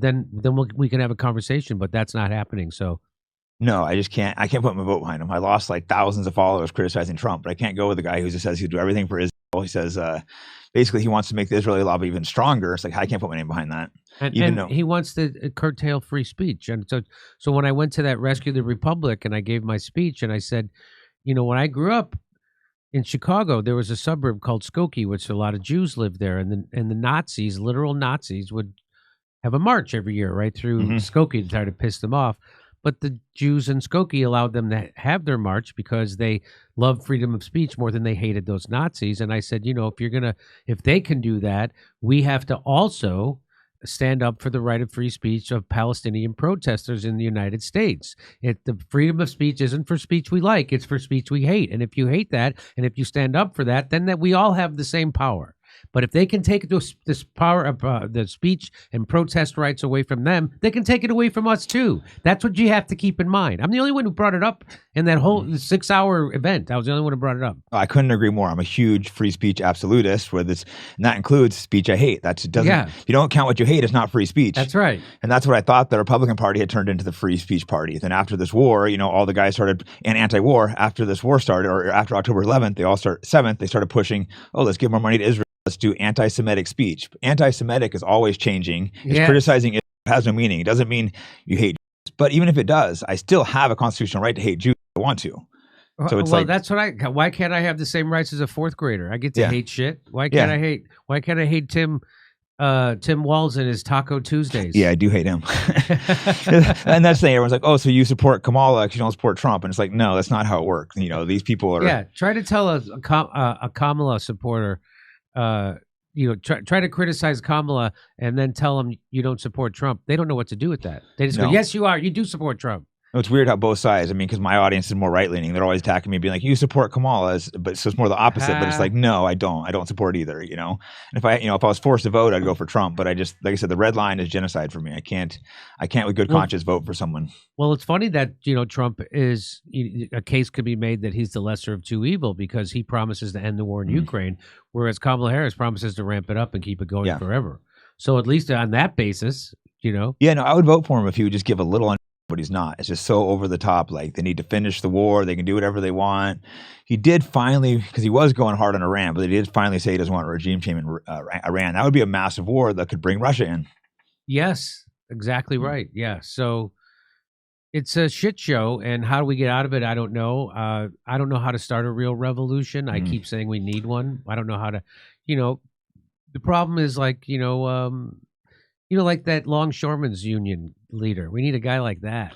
S2: then we can have a conversation. But that's not happening. So.
S1: No, I just can't. I can't put my vote behind him. I lost like thousands of followers criticizing Trump, but I can't go with the guy who just says he'll do everything for Israel. He says basically he wants to make the Israeli lobby even stronger. It's like I can't put my name behind that.
S2: And he wants to curtail free speech. And so when I went to that Rescue the Republic and I gave my speech and I said, when I grew up in Chicago, there was a suburb called Skokie, which a lot of Jews lived there, and the Nazis, literal Nazis, would have a march every year right through Skokie to try to piss them off. But the Jews in Skokie allowed them to have their march because they loved freedom of speech more than they hated those Nazis. And I said, if they can do that, we have to also stand up for the right of free speech of Palestinian protesters in the United States. The freedom of speech isn't for speech we like, it's for speech we hate. And if you hate that, and if you stand up for that, then we all have the same power. But if they can take this power of the speech and protest rights away from them, they can take it away from us too. That's what you have to keep in mind. I'm the only one who brought it up in that whole 6-hour event. I was the only one who brought it up.
S1: I couldn't agree more. I'm a huge free speech absolutist, and that includes speech I hate. If you don't count what you hate, it's not free speech.
S2: That's right.
S1: And that's what I thought the Republican Party had turned into the free speech party. Then after this war, all the guys started, and anti-war, after this war started, or after October 11th, they started pushing, let's give more money to Israel. Let's do anti-Semitic speech. Anti-Semitic is always changing. It's criticizing it has no meaning. It doesn't mean you hate Jews. But even if it does, I still have a constitutional right to hate Jews if I want to. So it's
S2: that's what why can't I have the same rights as a fourth grader? I get to hate shit. Why can't I hate Tim Walz and his Taco Tuesdays?
S1: Yeah, I do hate him. And that's the thing. Everyone's like, so you support Kamala because you don't support Trump. And it's like, no, that's not how it works. These people are...
S2: Yeah, try to tell a Kamala supporter... try to criticize Kamala and then tell them you don't support Trump. They don't know what to do with that. They just go, yes, you are. You do support Trump.
S1: It's weird how both sides, because my audience is more right-leaning. They're always attacking me, being like, you support Kamala, but so it's more the opposite. But it's like, no, I don't. I don't support either, And if I was forced to vote, I'd go for Trump. But I just, like I said, the red line is genocide for me. I can't with good conscience vote for someone.
S2: Well, it's funny that, Trump is, a case could be made that he's the lesser of two evil because he promises to end the war in Ukraine, whereas Kamala Harris promises to ramp it up and keep it going forever. So at least on that basis,
S1: Yeah, no, I would vote for him if he would just give a little, but he's not. It's just so over the top. Like, they need to finish the war. They can do whatever they want. He did finally, because he was going hard on Iran, but he did finally say he doesn't want a regime change in Iran. That would be a massive war that could bring Russia in.
S2: Yes, exactly right. Yeah. So it's a shit show. And how do we get out of it? I don't know. I don't know how to start a real revolution. I keep saying we need one. I don't know how to, the problem is like, like that Longshoremen's Union leader. We need a guy like that,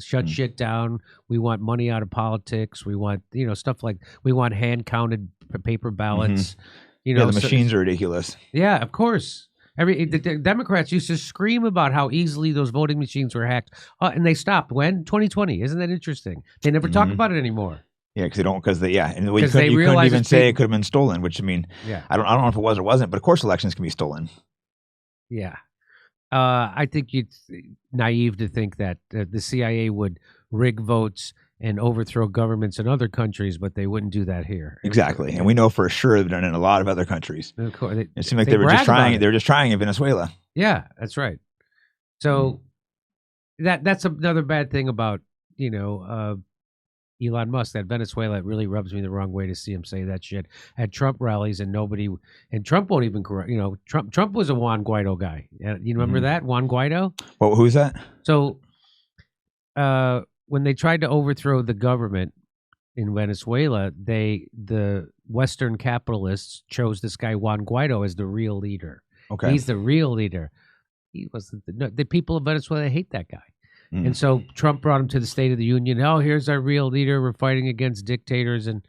S2: shut shit down. We want money out of politics. We want, stuff like, we want hand-counted paper ballots.
S1: The machines are ridiculous.
S2: Yeah, of course. The Democrats used to scream about how easily those voting machines were hacked. And they stopped. When? 2020. Isn't that interesting? They never talk about it anymore.
S1: Yeah, and you couldn't even say it could have been stolen, which, I don't know if it was or wasn't, but of course elections can be stolen.
S2: Yeah. I think it's naive to think that the CIA would rig votes and overthrow governments in other countries, but they wouldn't do that here.
S1: Exactly, and we know for sure they've done it in a lot of other countries. Of course, it seemed like they were just trying. They were just trying in Venezuela.
S2: Yeah, that's right. So that's another bad thing about Elon Musk, that Venezuela, it really rubs me the wrong way to see him say that shit at Trump rallies, and Trump won't even correct. Trump was a Juan Guaido guy. You remember that, Juan Guaido?
S1: Well, who's that?
S2: So, when they tried to overthrow the government in Venezuela, the Western capitalists chose this guy Juan Guaido as the real leader.
S1: Okay,
S2: he's the real leader. He was the people of Venezuela hate that guy. And so Trump brought him to the State of the Union. Oh, here's our real leader. We're fighting against dictators. And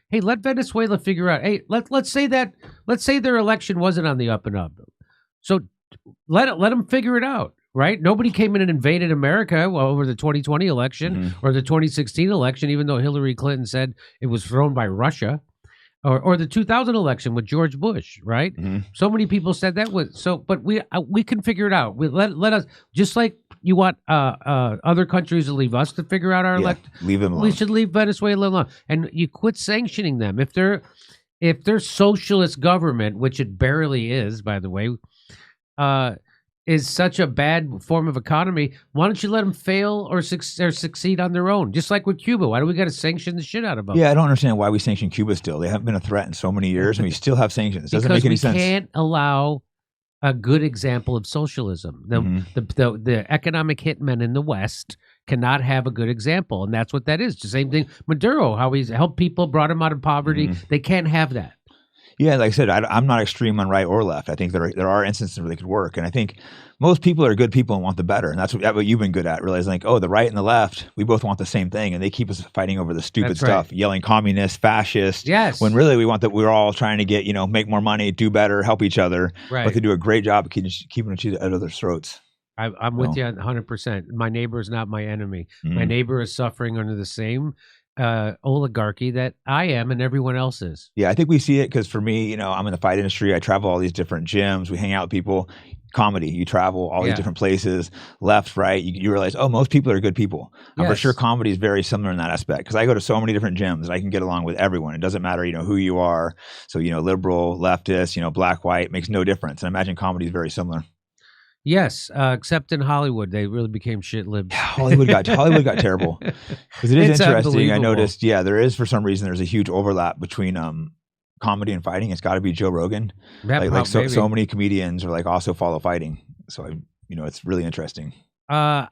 S2: hey, let Venezuela figure out. Hey, let's say their election wasn't on the up and up. So let them figure it out, right? Nobody came in and invaded America over the 2020 election or the 2016 election, even though Hillary Clinton said it was thrown by Russia. Or the 2000 election with George Bush, right? So many people said that but we can figure it out. Let us, just like other countries to leave us to figure out our
S1: leave them alone.
S2: We should leave Venezuela alone, and you quit sanctioning them if they're socialist government, which it barely is, by the way. Is such a bad form of economy. Why don't you let them fail or succeed on their own? Just like with Cuba. Why do we got to sanction the shit out of them?
S1: Yeah, I don't understand why we sanction Cuba still. They haven't been a threat in so many years, and we still have sanctions. It doesn't make any sense.
S2: Because we can't allow a good example of socialism. The economic hitmen in the West cannot have a good example, and that's what that is. The same thing, Maduro, how he's helped people, brought them out of poverty. They can't have that.
S1: Yeah, like I said, I'm not extreme on right or left. I think there are instances where they could work, and I think most people are good people and want the better, and that's what you've been good at, realizing like, oh, the right and the left, we both want the same thing, and they keep us fighting over the stupid stuff, yelling communist, fascist.
S2: Yes.
S1: When really we want that we're all trying to get make more money, do better, help each other. Right. But they do a great job of keeping each other at other's throats.
S2: I'm with you 100%. My neighbor is not my enemy. My neighbor is suffering under the same oligarchy that I am and everyone else is.
S1: Yeah, I think we see it because for me, I'm in the fight industry. I travel all these different gyms. We hang out with people. Comedy, you travel all these different places, left, right. You realize, oh, most people are good people. I'm for sure comedy is very similar in that aspect because I go to so many different gyms and I can get along with everyone. It doesn't matter, who you are. So, liberal, leftist, black, white, makes no difference. And I imagine comedy is very similar.
S2: Yes, except in Hollywood, they really became shit libs.
S1: Hollywood got terrible. Because it is interesting. I noticed, there is for some reason there's a huge overlap between comedy and fighting. It's got to be Joe Rogan. So many comedians are also follow fighting. So it's really interesting.
S2: I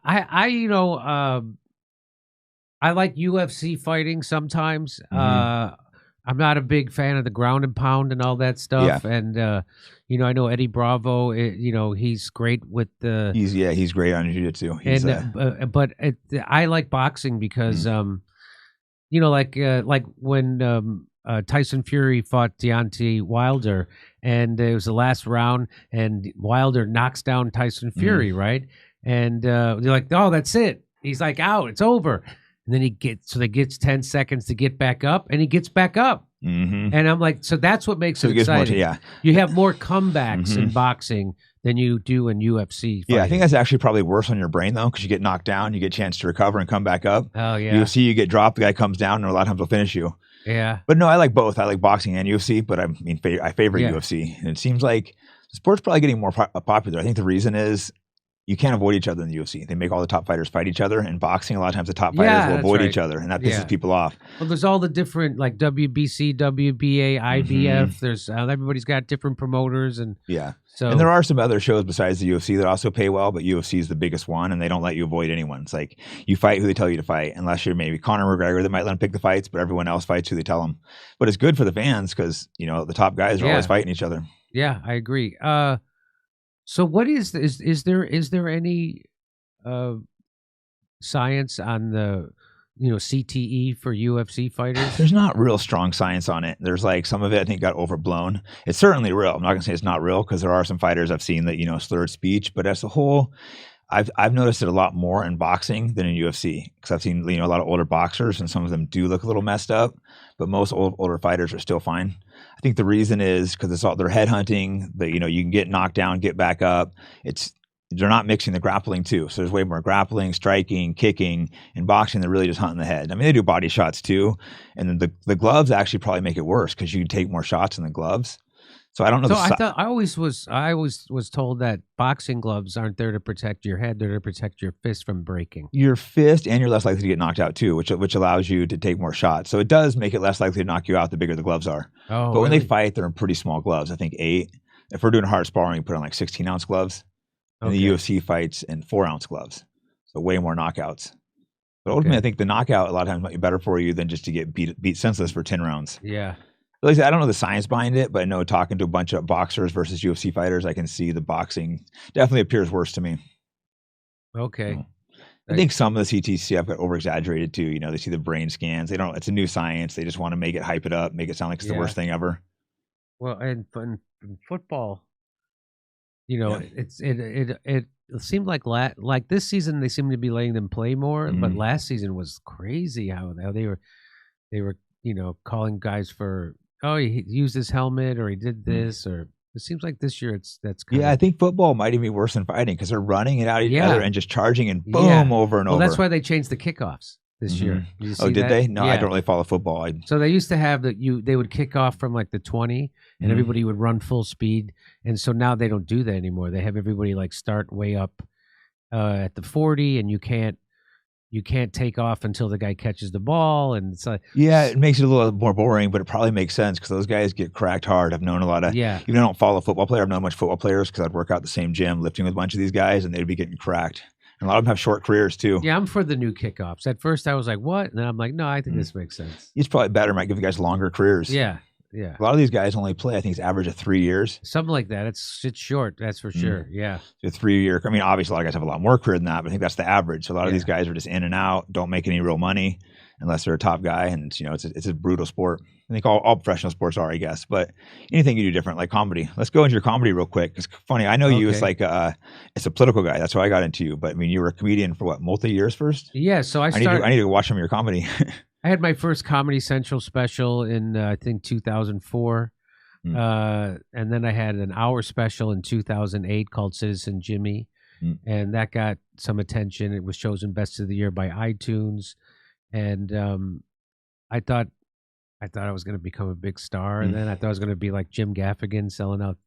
S2: like UFC fighting sometimes. I'm not a big fan of the ground and pound and all that stuff. Yeah. And I know Eddie Bravo. He's great with the.
S1: He's great on jiu-jitsu.
S2: But I like boxing because like when Tyson Fury fought Deontay Wilder, and it was the last round, and Wilder knocks down Tyson Fury, right? And they're like, "Oh, that's it." He's like, "Out, it's over." And then he gets 10 seconds to get back up, and he gets back up. And I'm like, so that's what makes it exciting. You have more comebacks in boxing than you do in UFC fighting.
S1: Yeah, I think that's actually probably worse on your brain, though, because you get knocked down, you get a chance to recover and come back up.
S2: Oh, yeah.
S1: UFC, you get dropped, the guy comes down, and a lot of times will finish you.
S2: Yeah.
S1: But no, I like both. I like boxing and UFC, but I favor UFC. And it seems like the sport's probably getting more popular. I think the reason is you can't avoid each other in the UFC. They make all the top fighters fight each other. In boxing, a lot of times the top fighters will avoid each other, and that pisses people off.
S2: Well, there's all the different like WBC, WBA, IBF. There's everybody's got different promoters, and and
S1: there are some other shows besides the UFC that also pay well, but UFC is the biggest one, and they don't let you avoid anyone. It's like you fight who they tell you to fight, unless you're maybe Conor McGregor. They might let him pick the fights, but everyone else fights who they tell them. But it's good for the fans because the top guys are always fighting each other.
S2: Yeah, I agree. So what is there any science on the CTE for UFC fighters?
S1: There's not real strong science on it. There's some of it I think got overblown. It's certainly real. I'm not gonna say it's not real because there are some fighters I've seen that slurred speech, but as a whole, I've noticed it a lot more in boxing than in UFC because I've seen a lot of older boxers and some of them do look a little messed up, but most older fighters are still fine. I think the reason is because it's all they're headhunting. You can get knocked down, get back up. They're not mixing the grappling too, so there's way more grappling, striking, kicking. In boxing, they're really just hunting the head. I mean, they do body shots too, and then the gloves actually probably make it worse because you take more shots in the gloves. So I don't know.
S2: So I always was told that boxing gloves aren't there to protect your head; they're to protect your fist from breaking.
S1: Your fist, and you're less likely to get knocked out too, which allows you to take more shots. So it does make it less likely to knock you out the bigger the gloves are.
S2: Oh,
S1: but when they fight, they're in pretty small gloves. I think 8. If we're doing hard sparring, we put on 16-ounce gloves. And the UFC fights in 4-ounce gloves, so way more knockouts. But ultimately, I think the knockout a lot of times might be better for you than just to get beat senseless for 10 rounds.
S2: Yeah.
S1: Like I said, I don't know the science behind it, but I know talking to a bunch of boxers versus UFC fighters, I can see the boxing definitely appears worse to me.
S2: Okay.
S1: So, I think some of the CT stuff got over-exaggerated too. They see the brain scans. They don't. It's a new science. They just want to hype it up, make it sound like it's the worst thing ever.
S2: Well, and in football, it seemed like this season they seem to be letting them play more, but last season was crazy how they were calling guys for he used his helmet or he did this or It seems like this year that's kind
S1: Yeah, I
S2: of
S1: think football might even be worse than fighting because they're running it out each
S2: Yeah.
S1: other and just charging and boom
S2: Yeah.
S1: over and
S2: well.
S1: over.
S2: That's why they changed the kickoffs this year. Did you see
S1: Oh, did
S2: that?
S1: they? No, I
S2: Yeah.
S1: don't really follow football.
S2: So they used to have that they would kick off from like the 20 and everybody would run full speed. And so now they don't do that anymore. They have everybody like start way up at the 40 and you can't take off until the guy catches the ball. And it's like,
S1: Yeah, it makes it a little more boring, but it probably makes sense because those guys get cracked hard. I've known a lot of,
S2: yeah.
S1: even though I don't follow football player, I've known much football players because I'd work out at the same gym lifting with a bunch of these guys and they'd be getting cracked. And a lot of them have short careers too.
S2: Yeah, I'm for the new kickoffs. At first I was like, what? And then I'm like, no, I think this makes sense.
S1: It's probably better, might give the guys longer careers.
S2: Yeah. Yeah.
S1: A lot of these guys only play, I think it's average of 3 years.
S2: Something like that. It's short, that's for sure. Yeah.
S1: So 3 year, I mean, obviously a lot of guys have a lot more career than that, but I think that's the average. So a lot of
S2: Yeah.
S1: these guys are just in and out, don't make any real money unless they're a top guy. And it's a brutal sport. I think all professional sports are, I guess, but anything you do different, like comedy. Let's go into your comedy real quick. It's funny. I know you as like it's a political guy. That's why I got into you. But I mean, you were a comedian for what, multi years first?
S2: Yeah. So I
S1: need to watch some of your comedy.
S2: I had my first Comedy Central special in I think 2004. And then I had an hour special in 2008 called Citizen Jimmy. And that got some attention. It was chosen best of the year by iTunes. And I thought I was going to become a big star. And then I thought I was going to be like Jim Gaffigan selling out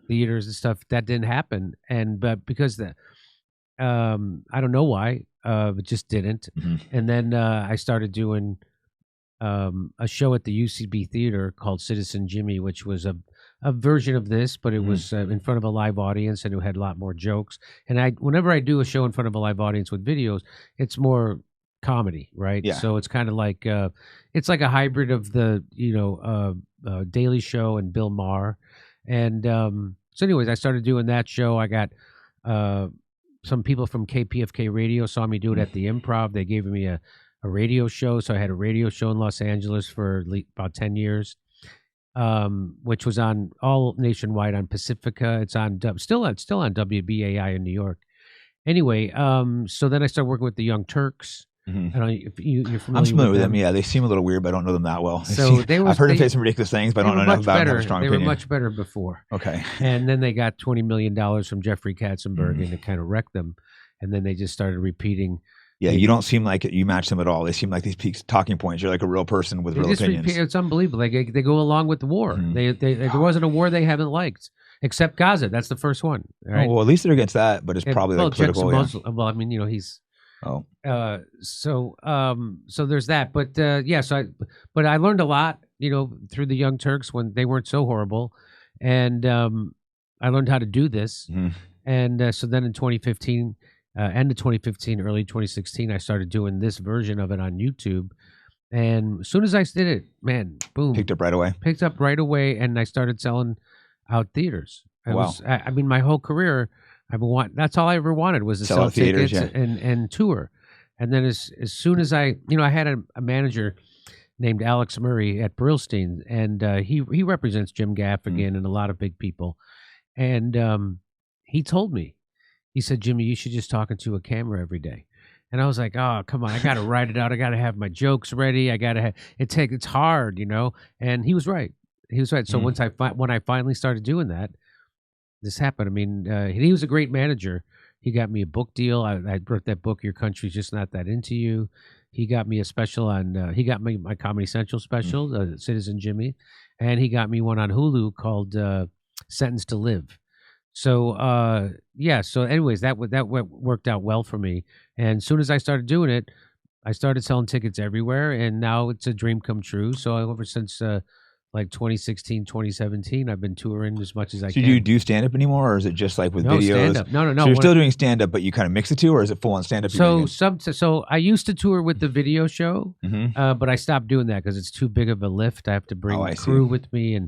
S2: theaters and stuff. That didn't happen. But because I don't know why, it just didn't. And then I started doing a show at the UCB Theater called Citizen Jimmy, which was a version of this, but it was in front of a live audience and it had a lot more jokes. And whenever I do a show in front of a live audience with videos, it's more comedy, right?
S1: Yeah.
S2: So it's kind of like it's like a hybrid of the Daily Show and Bill Maher. And so anyways, I started doing that show. I got some people from KPFK Radio saw me do it at the Improv. They gave me a radio show. So I had a radio show in Los Angeles for about 10 years, which was on all nationwide on Pacifica. It's on still on WBAI in New York. Anyway, so then I started working with the Young Turks. I don't know if you're familiar.
S1: I'm familiar with
S2: them.
S1: them. Yeah, they seem a little weird, but I don't know them that well.
S2: So I've
S1: heard them say some ridiculous things, but I don't know enough about them to have a strong opinion.
S2: They were much better before.
S1: Okay.
S2: And then they got $20 million from Jeffrey Katzenberg and it kind of wrecked them. And then they just started repeating.
S1: Yeah, you don't seem like you match them at all. They seem like these peaks talking points. You're like a real person with real opinions.
S2: It's unbelievable. They go along with the war. There wasn't a war they haven't liked, except Gaza. That's the first one. Right?
S1: Oh, well, at least they're against that, but it's probably like political.
S2: Well, I mean, he's.
S1: Oh.
S2: So there's that. But but I learned a lot, through the Young Turks when they weren't so horrible, and I learned how to do this. And so then in 2015. End of 2015, early 2016, I started doing this version of it on YouTube. And as soon as I did it, man, boom.
S1: Picked up right away. And I started selling out theaters. I mean, my whole career, that's all I ever wanted was to sell tickets and tour. And then as soon as I had a manager named Alex Murray at Brillstein, and he represents Jim Gaffigan and a lot of big people. And he told me, he said, Jimmy, you should just talk into a camera every day. And I was like, oh, come on, I got to write it out. I got to have my jokes ready. I got to have it's hard, And he was right. So when I finally started doing that, this happened. I mean, he was a great manager. He got me a book deal. I wrote that book, Your Country's Just Not That Into You. He got me a special on, he got me my Comedy Central special, Citizen Jimmy. And he got me one on Hulu called Sentenced to Live. So so anyways, that worked out well for me. And as soon as I started doing it, I started selling tickets everywhere, and now it's a dream come true. So ever since like 2016, 2017, I've been touring as much as I can. Do you do stand up anymore, or is it just like with videos?
S2: Stand-up. No.
S1: So you're still doing stand up, but you kind of mix the two, or is it full on stand up?
S2: So I used to tour with the video show, but I stopped doing that because it's too big of a lift. I have to bring a crew with me,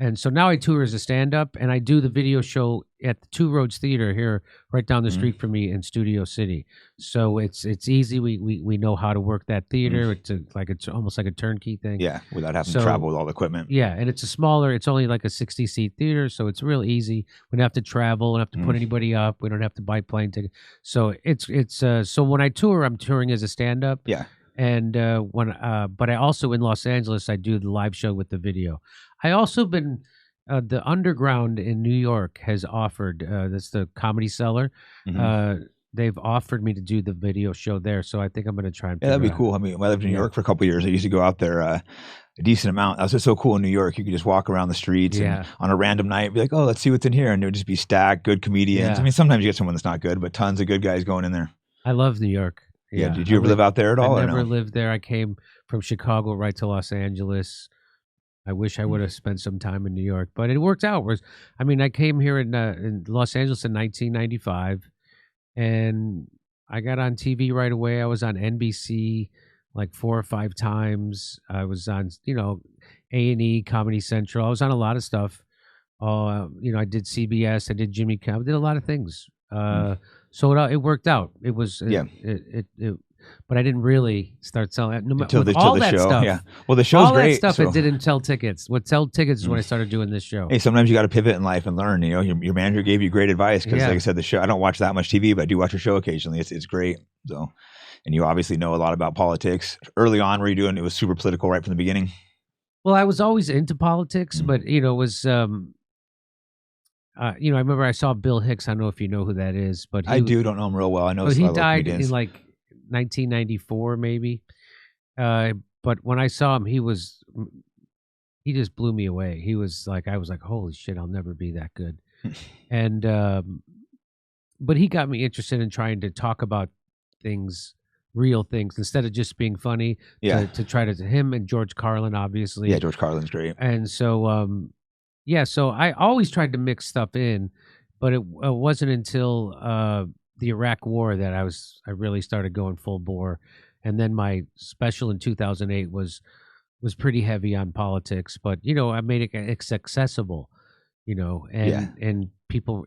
S2: and so now I tour as a stand-up, and I do the video show at the Two Roads Theater here, right down the street from me in Studio City. So it's easy. We know how to work that theater. It's almost like a turnkey thing.
S1: Yeah, without having to travel with all the equipment.
S2: Yeah, and it's it's only like a 60-seat theater, so it's real easy. We don't have to travel. We don't have to put anybody up. We don't have to buy plane tickets. So so when I tour, I'm touring as a stand-up.
S1: Yeah.
S2: And but I also in Los Angeles, I do the live show with the video. I also been the Underground in New York has offered. That's the Comedy Cellar. They've offered me to do the video show there, so I think I'm going to try and.
S1: Yeah, that'd be cool. I mean, when I lived in New York for a couple of years, I used to go out there a decent amount. That was just so cool in New York. You could just walk around the streets and on a random night be like, oh, let's see what's in here. And it would just be stacked, good comedians. I mean, sometimes you get someone that's not good, but tons of good guys going in there.
S2: I love New York.
S1: Yeah. Did you ever live out there at all?
S2: I never lived there. I came from Chicago right to Los Angeles. I wish I would have spent some time in New York, but it worked out. I mean, I came here in Los Angeles in 1995, and I got on TV right away. I was on NBC like 4 or 5 times. I was on, A&E, Comedy Central. I was on a lot of stuff. I did CBS. I did Jimmy Kimmel. I did a lot of things. So it worked out. It was but I didn't really start selling it.
S1: Until the
S2: show.
S1: Stuff, yeah. Well, the show's great.
S2: That stuff, it didn't sell tickets. What sell tickets is when I started doing this show.
S1: Hey, sometimes you got to pivot in life and learn. Your manager gave you great advice because, like I said, the show. I don't watch that much TV, but I do watch a show occasionally. It's great. So, and you obviously know a lot about politics. Early on, were you doing? It was super political right from the beginning.
S2: Well, I was always into politics, but it was. I remember I saw Bill Hicks. I don't know if you know who that is, but
S1: don't know him real well. I know
S2: he died in like 1994, maybe. But when I saw him, he just blew me away. He was like, I was like, holy shit, I'll never be that good. And but he got me interested in trying to talk about things, real things, instead of just being funny. To try to him and George Carlin, obviously.
S1: Yeah, George Carlin's great.
S2: And so. So I always tried to mix stuff in, but it wasn't until the Iraq War that I really started going full bore. And then my special in 2008 was pretty heavy on politics, but I made it accessible, and people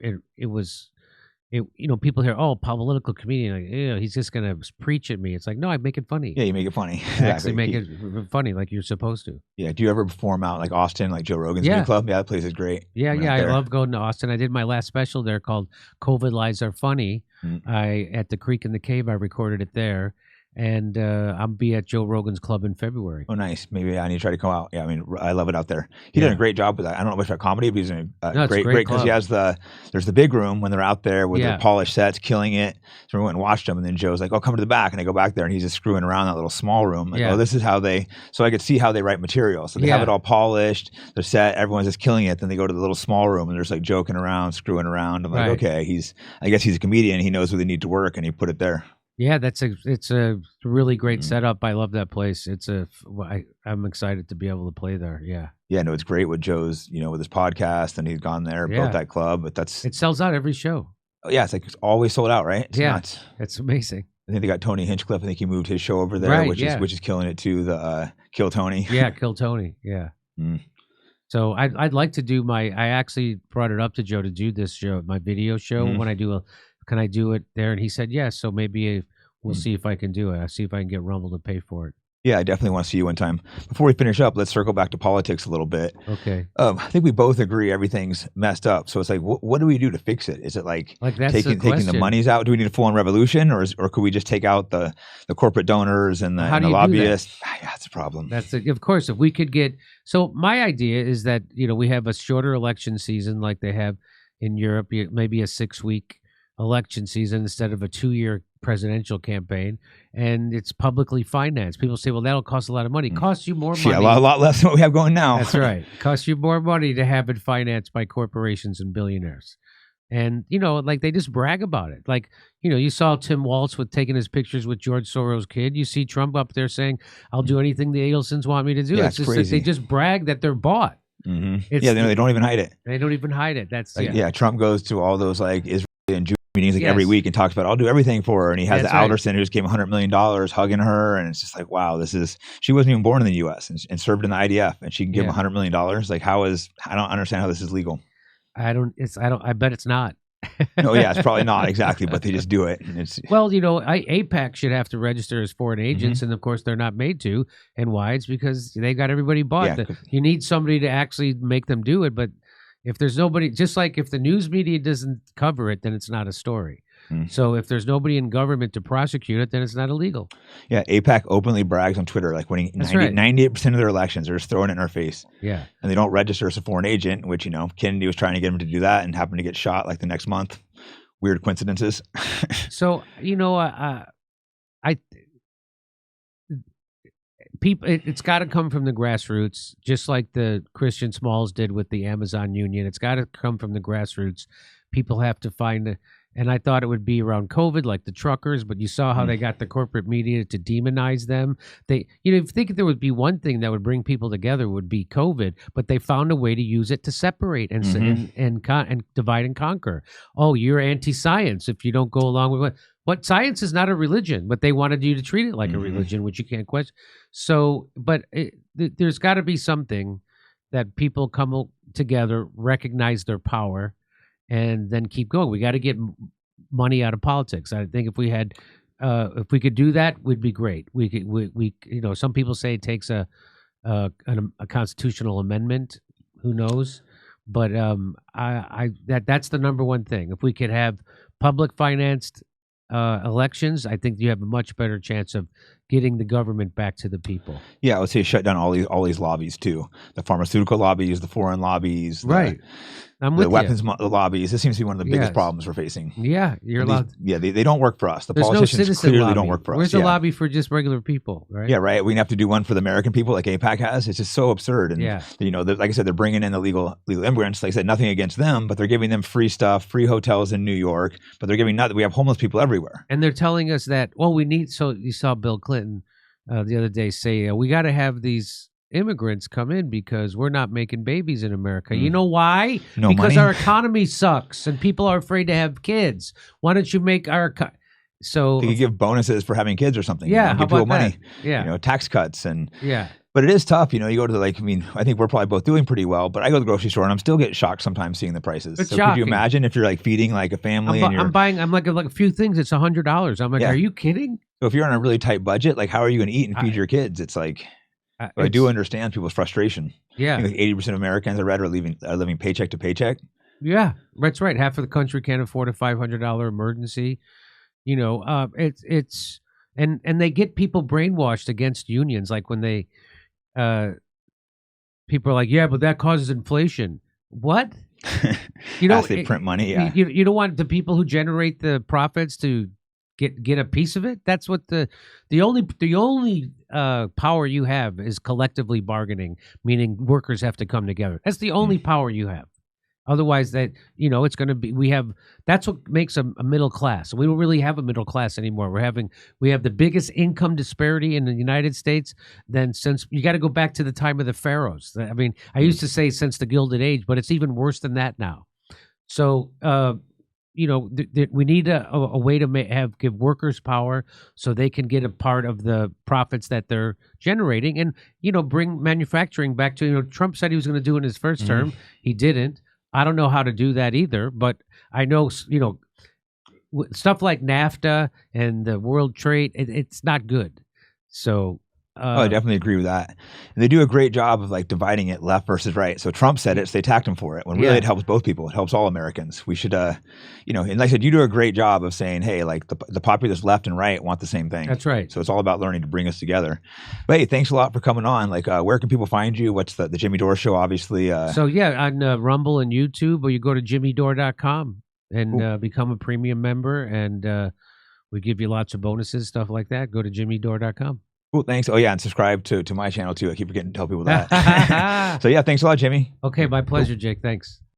S2: people hear, oh, political comedian, like, he's just gonna preach at me. It's like, no, I make it funny.
S1: Yeah, you make it funny.
S2: I actually make it funny, like you're supposed to.
S1: Yeah. Do you ever perform out like Austin, like Joe Rogan's new club? Yeah, that place is great.
S2: Yeah, I love going to Austin. I did my last special there called "COVID Lies Are Funny." At the Creek in the Cave, I recorded it there. And I'll be at Joe Rogan's club in February.
S1: Oh, nice. Maybe I need to try to come out. Yeah, I mean, I love it out there. He did a great job with that. I don't know much about comedy, but he's doing great because he has there's the big room when they're out there with their polished sets, killing it. So we went and watched them, and then Joe's like, "Oh, come to the back," and I go back there, and he's just screwing around that little small room. Like, oh, this is how they. So I could see how they write material. So they have it all polished. They're set. Everyone's just killing it. Then they go to the little small room, and they're just like joking around, screwing around. I'm like, okay, I guess he's a comedian. He knows where they need to work, and he put it there.
S2: Yeah, it's a really great setup. I love that place. I'm excited to be able to play there. Yeah.
S1: Yeah, no, it's great with Joe's, with his podcast, and he's gone there, built that club. But it
S2: sells out every show.
S1: Oh, yeah, it's always sold out, right? It's nuts.
S2: It's amazing.
S1: I think they got Tony Hinchcliffe. I think he moved his show over there, which is killing it too. The Kill Tony.
S2: Yeah, Kill Tony. Yeah. So I'd like to do I actually brought it up to Joe to do this show, my video show. When can I do it there? And he said yes. So maybe we'll see if I can do it. I'll see if I can get Rumble to pay for it.
S1: Yeah, I definitely want to see you one time. Before we finish up, let's circle back to politics a little bit.
S2: Okay.
S1: I think we both agree everything's messed up. So it's like, what do we do to fix it? Is it like taking the monies out? Do we need a full-on revolution, or could we just take out the corporate donors and the lobbyists? Yeah, that's a problem.
S2: Of course, if we could get. So my idea is that we have a shorter election season like they have in Europe, maybe a 6-week election season instead of a 2-year presidential campaign, and it's publicly financed. People say, well, that'll cost a lot of money. It costs you more money.
S1: Yeah, a lot less than what we have going now.
S2: That's right. It costs you more money to have it financed by corporations and billionaires. And, they just brag about it. Like, you saw Tim Waltz taking his pictures with George Soros' kid. You see Trump up there saying, I'll do anything the Egglesons want me to do.
S1: Yeah,
S2: it's just
S1: crazy.
S2: That they just brag that they're bought.
S1: They don't even hide it.
S2: They don't even hide it. That's
S1: Trump goes to all those Israeli and Jewish meetings every week and talks about, I'll do everything for her. And he has Alderson who just gave $100 million hugging her. And it's just like, wow, she wasn't even born in the U.S. and served in the IDF, and she can give him $100 million. Like, I don't understand how this is legal.
S2: I bet it's not.
S1: No, yeah, it's probably not exactly, but they just do it. And
S2: well, AIPAC should have to register as foreign agents, and of course they're not made to. And why? It's because they got everybody bought. You need somebody to actually make them do it, but if there's nobody, just like if the news media doesn't cover it, then it's not a story. So if there's nobody in government to prosecute it, then it's not illegal.
S1: Yeah, AIPAC openly brags on Twitter, like winning 98% of their elections. They're just throwing it in our face.
S2: Yeah.
S1: And they don't register as a foreign agent, which, Kennedy was trying to get him to do that and happened to get shot like the next month. Weird coincidences.
S2: So, it's got to come from the grassroots, just like the Christian Smalls did with the Amazon Union. It's got to come from the grassroots. People have to find and I thought it would be around COVID, like the truckers, but you saw how they got the corporate media to demonize them. If you think there would be one thing that would bring people together, would be COVID, but they found a way to use it to separate and divide and conquer. Oh, you're anti-science if you don't go along with what science is not a religion, but they wanted you to treat it like a religion, which you can't question. So, but there's got to be something that people come together, recognize their power, and then keep going. We got to get money out of politics. I think if we could do that, we'd be great. Some people say it takes a constitutional amendment. Who knows? But that's the number one thing. If we could have public financed elections, I think you have a much better chance of getting the government back to the people.
S1: Yeah, I would say shut down all these lobbies too. The pharmaceutical lobbies, the foreign lobbies,
S2: right.
S1: The weapons lobbies. This seems to be one of the biggest problems we're facing.
S2: Yeah, you're allowed.
S1: They don't work for us. The
S2: There's
S1: politicians
S2: no
S1: clearly
S2: lobby.
S1: don't work for us.
S2: Where's the lobby for just regular people, right?
S1: Yeah, right. We have to do one for the American people like AIPAC has. It's just so absurd. And, like I said, they're bringing in illegal immigrants. Like I said, nothing against them, but they're giving them free stuff, free hotels in New York, but they're giving nothing. We have homeless people everywhere.
S2: And they're telling us that, so you saw Bill Clinton the other day say, we got to have these immigrants come in because we're not making babies in America. You know why? Because our economy sucks and people are afraid to have kids. Why don't you make our so
S1: they could give bonuses for having kids or something.
S2: Yeah,
S1: give people money.
S2: Yeah,
S1: tax cuts and But it is tough. You go to I think we're probably both doing pretty well, but I go to the grocery store and I'm still getting shocked sometimes seeing the prices.
S2: It's
S1: so
S2: shocking.
S1: Could you imagine if you're feeding a family and
S2: I'm like a few things, it's $100. I'm like, are you kidding?
S1: So if you're on a really tight budget, how are you going to eat and feed your kids? It's I do understand people's frustration.
S2: Yeah.
S1: 80% of Americans I read are living paycheck to paycheck.
S2: Yeah, that's right. Half of the country can't afford a $500 emergency. It's and they get people brainwashed against unions. Like when they people are like, yeah, but that causes inflation. What?
S1: They print money. Yeah.
S2: You don't want the people who generate the profits to get a piece of it. That's what the only power you have is collectively bargaining, meaning workers have to come together. That's the only power you have. Otherwise, it's going to be. That's what makes a middle class. We don't really have a middle class anymore. We have the biggest income disparity in the United States. Then since you got to go back to the time of the pharaohs. I mean, I used to say since the Gilded Age, but it's even worse than that now. So, we need a way to give workers power so they can get a part of the profits that they're generating, and bring manufacturing back to. Trump said he was going to do it in his first term. He didn't. I don't know how to do that either, but I know, stuff like NAFTA and the world trade, it's not good. So,
S1: I definitely agree with that. And they do a great job of dividing it left versus right. So Trump said it, so they attacked him for it. When really it helps both people. It helps all Americans. We should, and like I said, you do a great job of saying, hey, the populace left and right want the same thing.
S2: That's right.
S1: So it's all about learning to bring us together. But hey, thanks a lot for coming on. Where can people find you? What's the Jimmy Dore Show, obviously?
S2: On Rumble and YouTube, or you go to jimmydore.com and become a premium member, and we give you lots of bonuses, stuff like that. Go to jimmydore.com.
S1: Cool, thanks. Oh, yeah, and subscribe to my channel, too. I keep forgetting to tell people that. So, yeah, thanks a lot, Jimmy.
S2: Okay, my pleasure, Jake. Thanks.